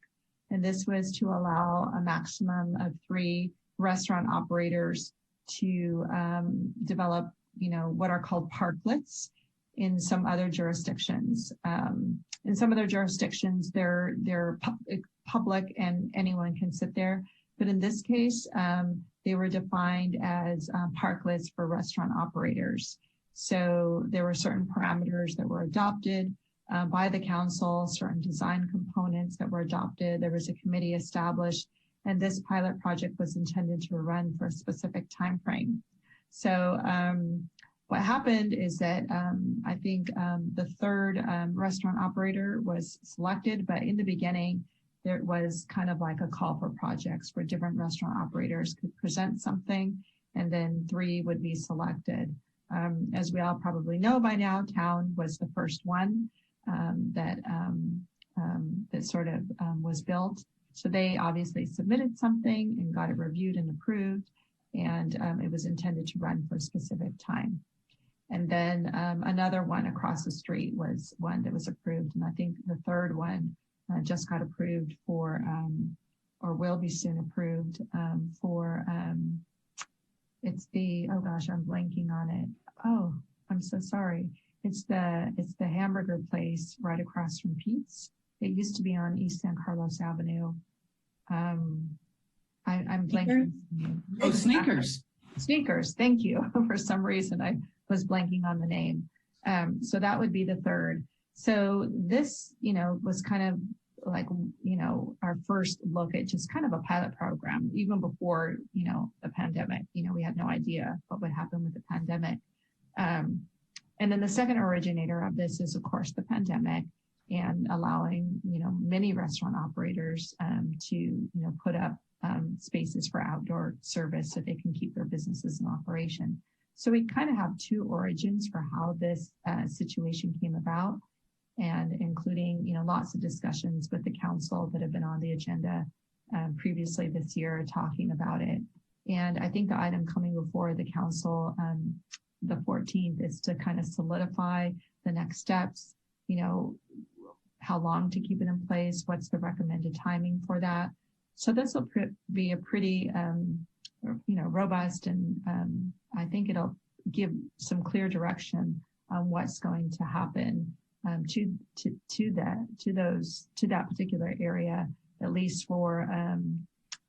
And this was to allow a maximum of 3 restaurant operators to develop, what are called parklets in some other jurisdictions. In some other jurisdictions, they're public and anyone can sit there. But in this case, they were defined as parklets for restaurant operators. So there were certain parameters that were adopted by the council, certain design components that were adopted. There was a committee established, and this pilot project was intended to run for a specific time frame. So what happened is that I think the third restaurant operator was selected, but in the beginning, there was kind of like a call for projects where different restaurant operators could present something, and then 3 would be selected. As we all probably know by now, Town was the first one that sort of was built. So they obviously submitted something and got it reviewed and approved, and it was intended to run for a specific time. And then another one across the street was one that was approved. And I think the third one just got approved for, or will be soon approved for, it's the, oh gosh, I'm blanking on it. Oh, I'm so sorry. It's the hamburger place right across from Pete's. It used to be on East San Carlos Avenue. I'm blanking. Oh, Sneakers. Sneakers, thank you. For some reason, I was blanking on the name. So that would be the third. So this, was kind of like, our first look at just kind of a pilot program, even before, the pandemic. We had no idea what would happen with the pandemic. And then the second originator of this is, of course, the pandemic, and allowing, many restaurant operators to, put up spaces for outdoor service so they can keep their businesses in operation. So we kind of have two origins for how this situation came about, and including, lots of discussions with the council that have been on the agenda previously this year talking about it. And I think the item coming before the council, the 14th, is to kind of solidify the next steps, how long to keep it in place, what's the recommended timing for that. So this will be a pretty, robust, and I think it'll give some clear direction on what's going to happen to that particular area, at least for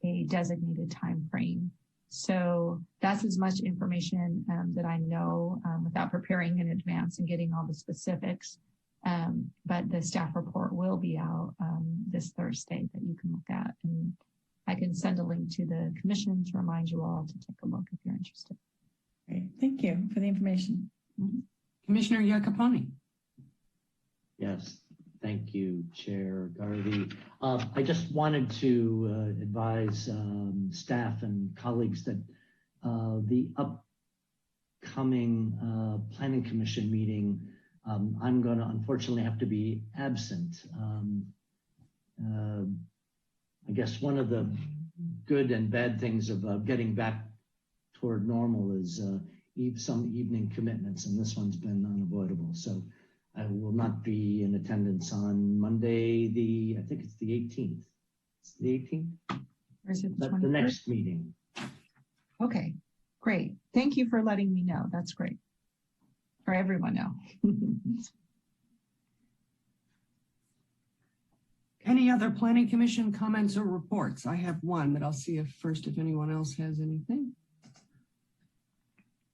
a designated time frame. So that's as much information that I know without preparing in advance and getting all the specifics. But the staff report will be out this Thursday that you can look at. And I can send a link to the commission to remind you all to take a look if you're interested. Great. Thank you for the information. Mm-hmm. Commissioner Iacoponi. Yes, thank you, Chair Garvey. I just wanted to advise staff and colleagues that the upcoming Planning Commission meeting, I'm going to unfortunately have to be absent. I guess one of the good and bad things of getting back toward normal is some evening commitments, and this one's been unavoidable. So I will not be in attendance on Monday, I think it's the 18th. It's the 18th? Or is it That's the 21st? next meeting. Okay, great. Thank you for letting me know. That's great. For everyone know. Any other planning commission comments or reports? I have one, but I'll see if anyone else has anything.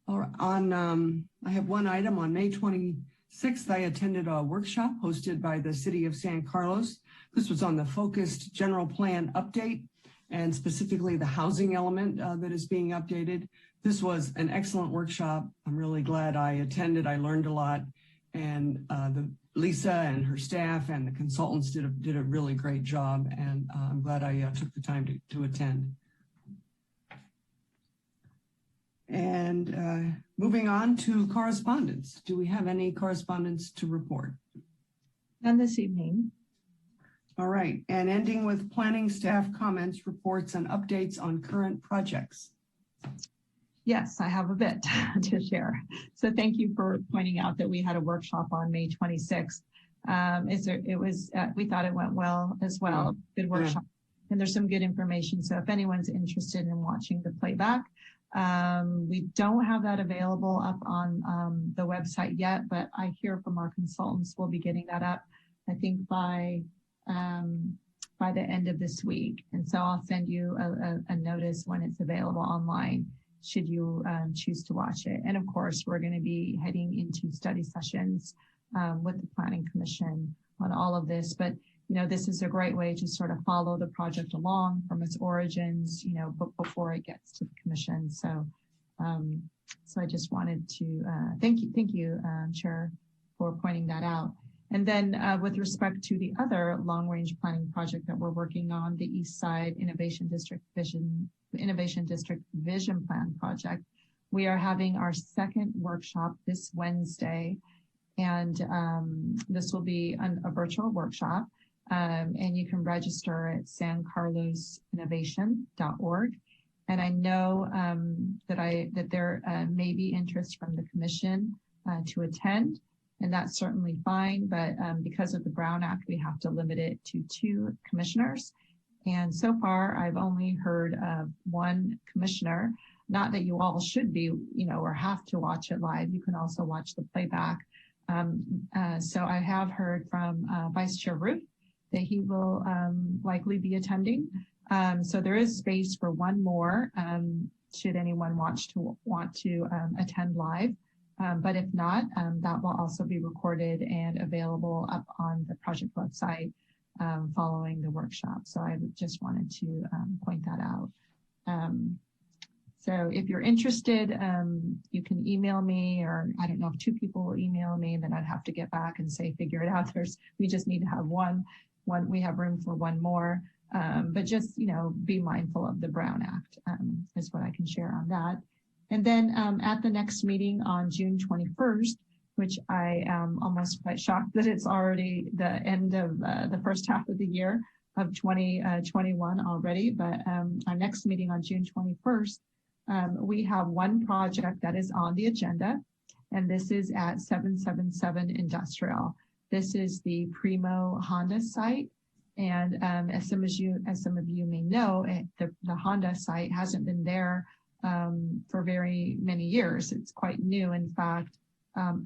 Or I have one item on May 26th. I attended a workshop hosted by the City of San Carlos. This was on the focused general plan update, and specifically the housing element that is being updated. This was an excellent workshop. I'm really glad I attended. I learned a lot, and Lisa and her staff and the consultants did a really great job, and I'm glad I took the time to attend. And moving on to correspondence. Do we have any correspondence to report? None this evening. All right, and ending with planning staff comments, reports, and updates on current projects. Yes, I have a bit to share. So thank you for pointing out that we had a workshop on May 26th. We thought it went well as well. Good workshop. And there's some good information. So if anyone's interested in watching the playback, we don't have that available up on the website yet, but I hear from our consultants we'll be getting that up, I think by the end of this week. And so I'll send you a notice when it's available online, should you choose to watch it. And of course, we're going to be heading into study sessions with the Planning Commission on all of this. But, this is a great way to sort of follow the project along from its origins, before it gets to the Commission. So I just wanted to thank you, Chair, for pointing that out. And then with respect to the other long-range planning project that we're working on, the East Side Innovation District Vision Plan project, We are having our second workshop this Wednesday, and this will be a virtual workshop, and you can register at sancarlosinnovation.org. And I know that there may be interest from the commission to attend, and that's certainly fine. But because of the Brown Act, we have to limit it to 2 commissioners. And so far, I've only heard of 1 commissioner. Not that you all should be, or have to watch it live. You can also watch the playback. So I have heard from Vice Chair Ruth that he will likely be attending. So there is space for 1 more, should anyone want to attend live. But if not, that will also be recorded and available up on the project website following the workshop. So I just wanted to point that out. So if you're interested, you can email me, or I don't know if 2 people will email me, and then I'd have to get back and say, figure it out. We just need to have one, we have room for 1 more. But just, be mindful of the Brown Act is what I can share on that. And then at the next meeting on June 21st, which I am almost quite shocked that it's already the end of the first half of the year of 2021 already. But our next meeting on June 21st, we have 1 project that is on the agenda, and this is at 777 Industrial. This is the Primo Honda site. And as some of you may know, the Honda site hasn't been there for very many years. It's quite new, in fact.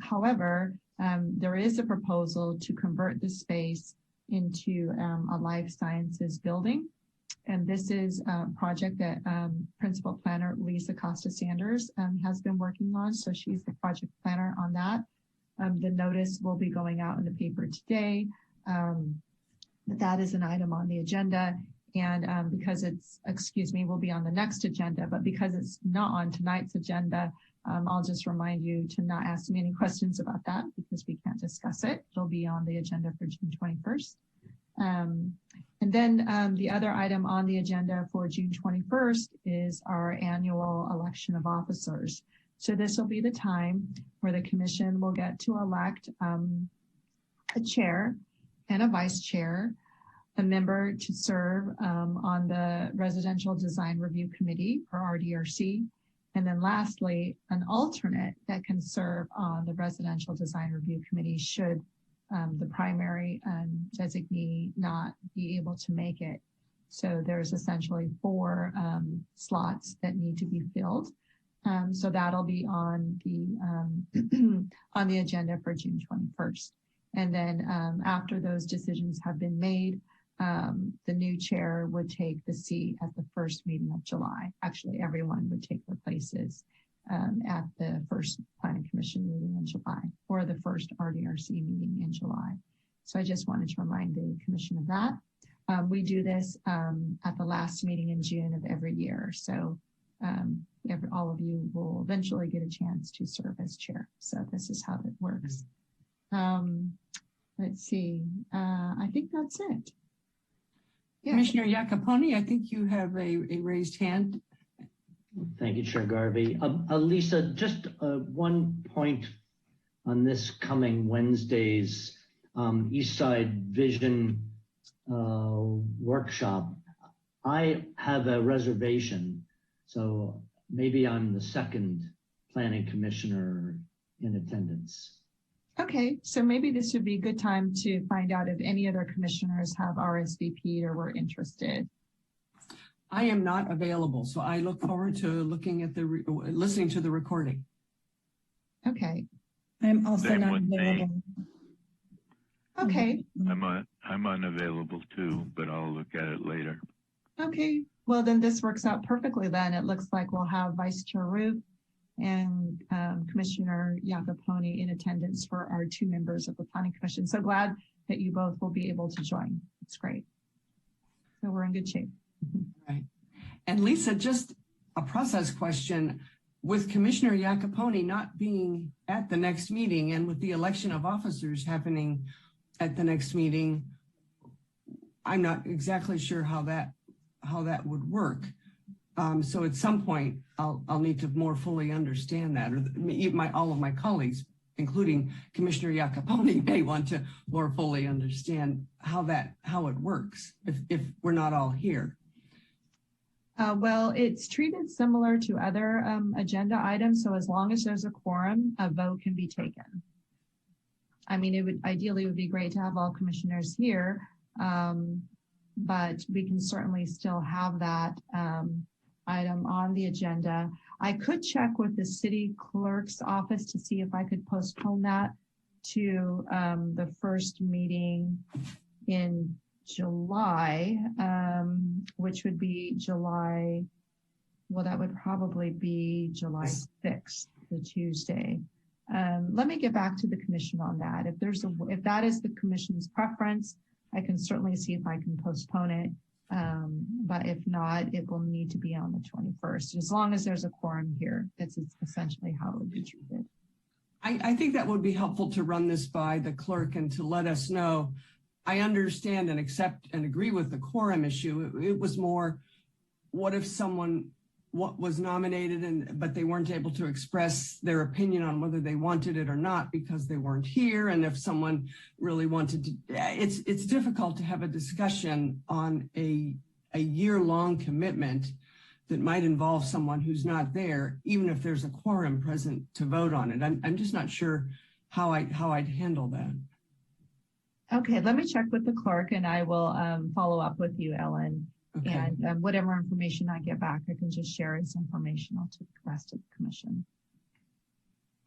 However, there is a proposal to convert the space into a life sciences building. And this is a project that Principal Planner Lisa Costa-Sanders has been working on. So she's the project planner on that. The notice will be going out in the paper today. That is an item on the agenda. And because will be on the next agenda, but because it's not on tonight's agenda, I'll just remind you to not ask me any questions about that because we can't discuss it. It'll be on the agenda for June 21st. And then the other item on the agenda for June 21st is our annual election of officers. So this will be the time where the commission will get to elect a chair and a vice chair, a member to serve on the Residential Design Review Committee, or RDRC, and then lastly, an alternate that can serve on the Residential Design Review Committee should the primary designee not be able to make it. So there's essentially 4 slots that need to be filled. So that'll be on the on the agenda for June 21st. And then after those decisions have been made, the new chair would take the seat at the first meeting of July. Actually, everyone would take their places at the first Planning Commission meeting in July, or the first RDRC meeting in July. So I just wanted to remind the commission of that. We do this at the last meeting in June of every year. So all of you will eventually get a chance to serve as chair. So this is how that works. Let's see. I think that's it. Yeah. Commissioner Iacopone, I think you have a raised hand. Thank you, Chair Garvey. Lisa, just 1 point on this coming Wednesday's East Side Vision workshop. I have a reservation, so maybe I'm the second planning commissioner in attendance. Okay, so maybe this would be a good time to find out if any other commissioners have RSVP'd or were interested. I am not available, so I look forward to looking at listening to the recording. Okay. I'm also Same not with me. available. Okay. I'm unavailable too, but I'll look at it later. Okay. Well, then this works out perfectly then. It looks like we'll have Vice Chair Ruth and Commissioner Iacopone in attendance for our 2 members of the Planning Commission. So glad that you both will be able to join. It's great. So we're in good shape. Right. And Lisa, just a process question. With Commissioner Iacopone not being at the next meeting and with the election of officers happening at the next meeting, I'm not exactly sure how that would work. So at some point, I'll need to more fully understand that, or all of my colleagues, including Commissioner Iacopone, may want to more fully understand how it works if we're not all here. Well, it's treated similar to other agenda items. So as long as there's a quorum, a vote can be taken. I mean, it would ideally be great to have all commissioners here, but we can certainly still have that item on the agenda. I could check with the city clerk's office to see if I could postpone that to the first meeting in July, which would be July, well, that would probably be July 6th, the Tuesday. Let me get back to the commission on that. If that is the commission's preference, I can certainly see if I can postpone it. But if not, it will need to be on the 21st, as long as there's a quorum here. That's essentially how it would be treated. I think that would be helpful to run this by the clerk and to let us know. I understand and accept and agree with the quorum issue. It was more, what if someone was nominated but they weren't able to express their opinion on whether they wanted it or not because they weren't here, and if someone really wanted to, it's difficult to have a discussion on a year-long commitment that might involve someone who's not there, even if there's a quorum present to vote on it. I'm just not sure how I'd handle that. Okay, let me check with the clerk and I will follow up with you, Ellen. Okay. And whatever information I get back, I can just share as informational to the rest of the commission.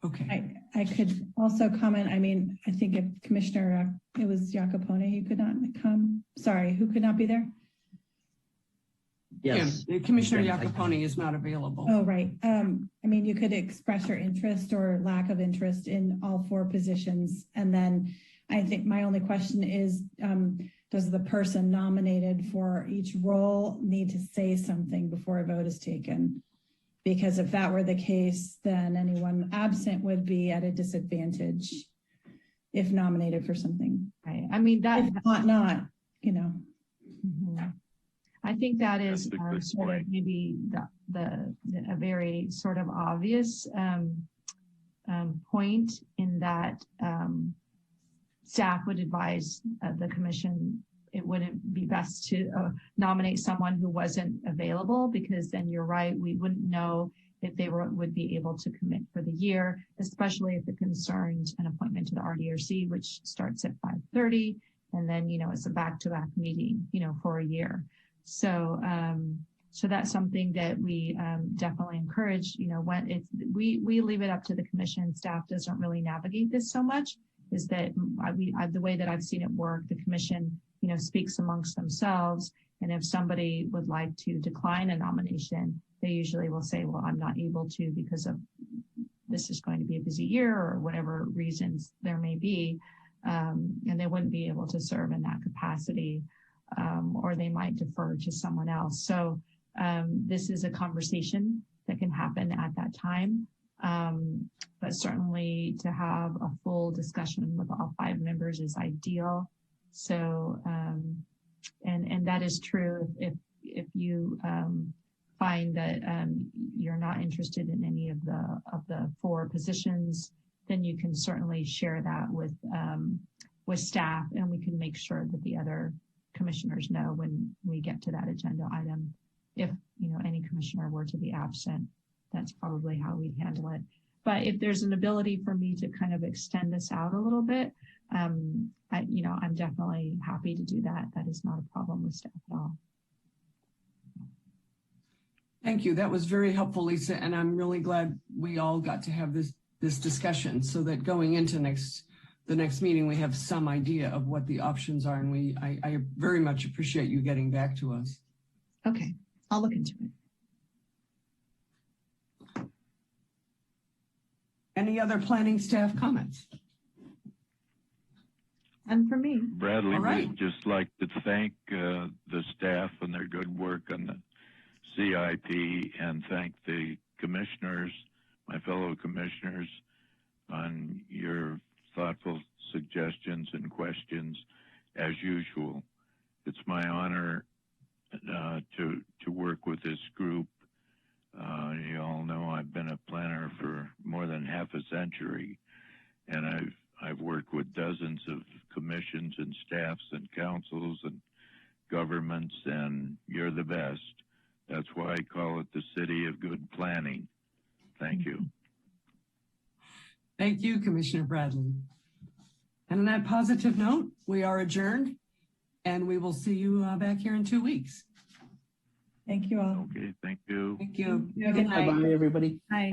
Okay. I could also comment. I mean, I think if Commissioner, it was Iacopone who could not come. Sorry, who could not be there? Yes. Commissioner Yeah, Iacopone is not available. Oh, right. I mean, you could express your interest or lack of interest in all four positions. And then I think my only question is, does the person nominated for each role need to say something before a vote is taken? Because if that were the case, then anyone absent would be at a disadvantage if nominated for something. Right. I mean, that If not, you know. Mhm. I think that is That's a good sort point. of maybe a very sort of obvious point in that staff would advise the commission it wouldn't be best to nominate someone who wasn't available, because then you're right, we wouldn't know if they would be able to commit for the year, especially if it concerned an appointment to the RDRC, which starts at 5:30, and then, you know, it's a back-to-back meeting, you know, for a year. So, so that's something that we definitely encourage, you know, when it's, we leave it up to the commission. Staff doesn't really navigate this so much, is that the way that I've seen it work, the commission, you know, speaks amongst themselves. And if somebody would like to decline a nomination, they usually will say, well, I'm not able to because of this is going to be a busy year or whatever reasons there may be. And they wouldn't be able to serve in that capacity, or they might defer to someone else. So this is a conversation that can happen at that time. But certainly to have a full discussion with all 5 members is ideal. So, and that is true if you find that you're not interested in any of the 4 positions, then you can certainly share that with staff, and we can make sure that the other commissioners know when we get to that agenda item. If, you know, any commissioner were to be absent, that's probably how we'd handle it. But if there's an ability for me to kind of extend this out a little bit, I'm definitely happy to do that. That is not a problem with staff at all. Thank you. That was very helpful, Lisa. And I'm really glad we all got to have this discussion so that going into the next meeting, we have some idea of what the options are. And I very much appreciate you getting back to us. Okay, I'll look into it. Any other planning staff comments? And for me, Bradley All right. would just like to thank the staff and their good work on the CIP, and thank the commissioners, my fellow commissioners, on your thoughtful suggestions and questions as usual. It's my honor to work with this group century. And I've worked with dozens of commissions and staffs and councils and governments, and you're the best. That's why I call it the city of good planning. Thank you. Thank you, Commissioner Bradley. And on that positive note, we are adjourned, and we will see you back here in 2 weeks. Thank you all. Okay, thank you. Thank you. Good night. Bye-bye, everybody. Bye.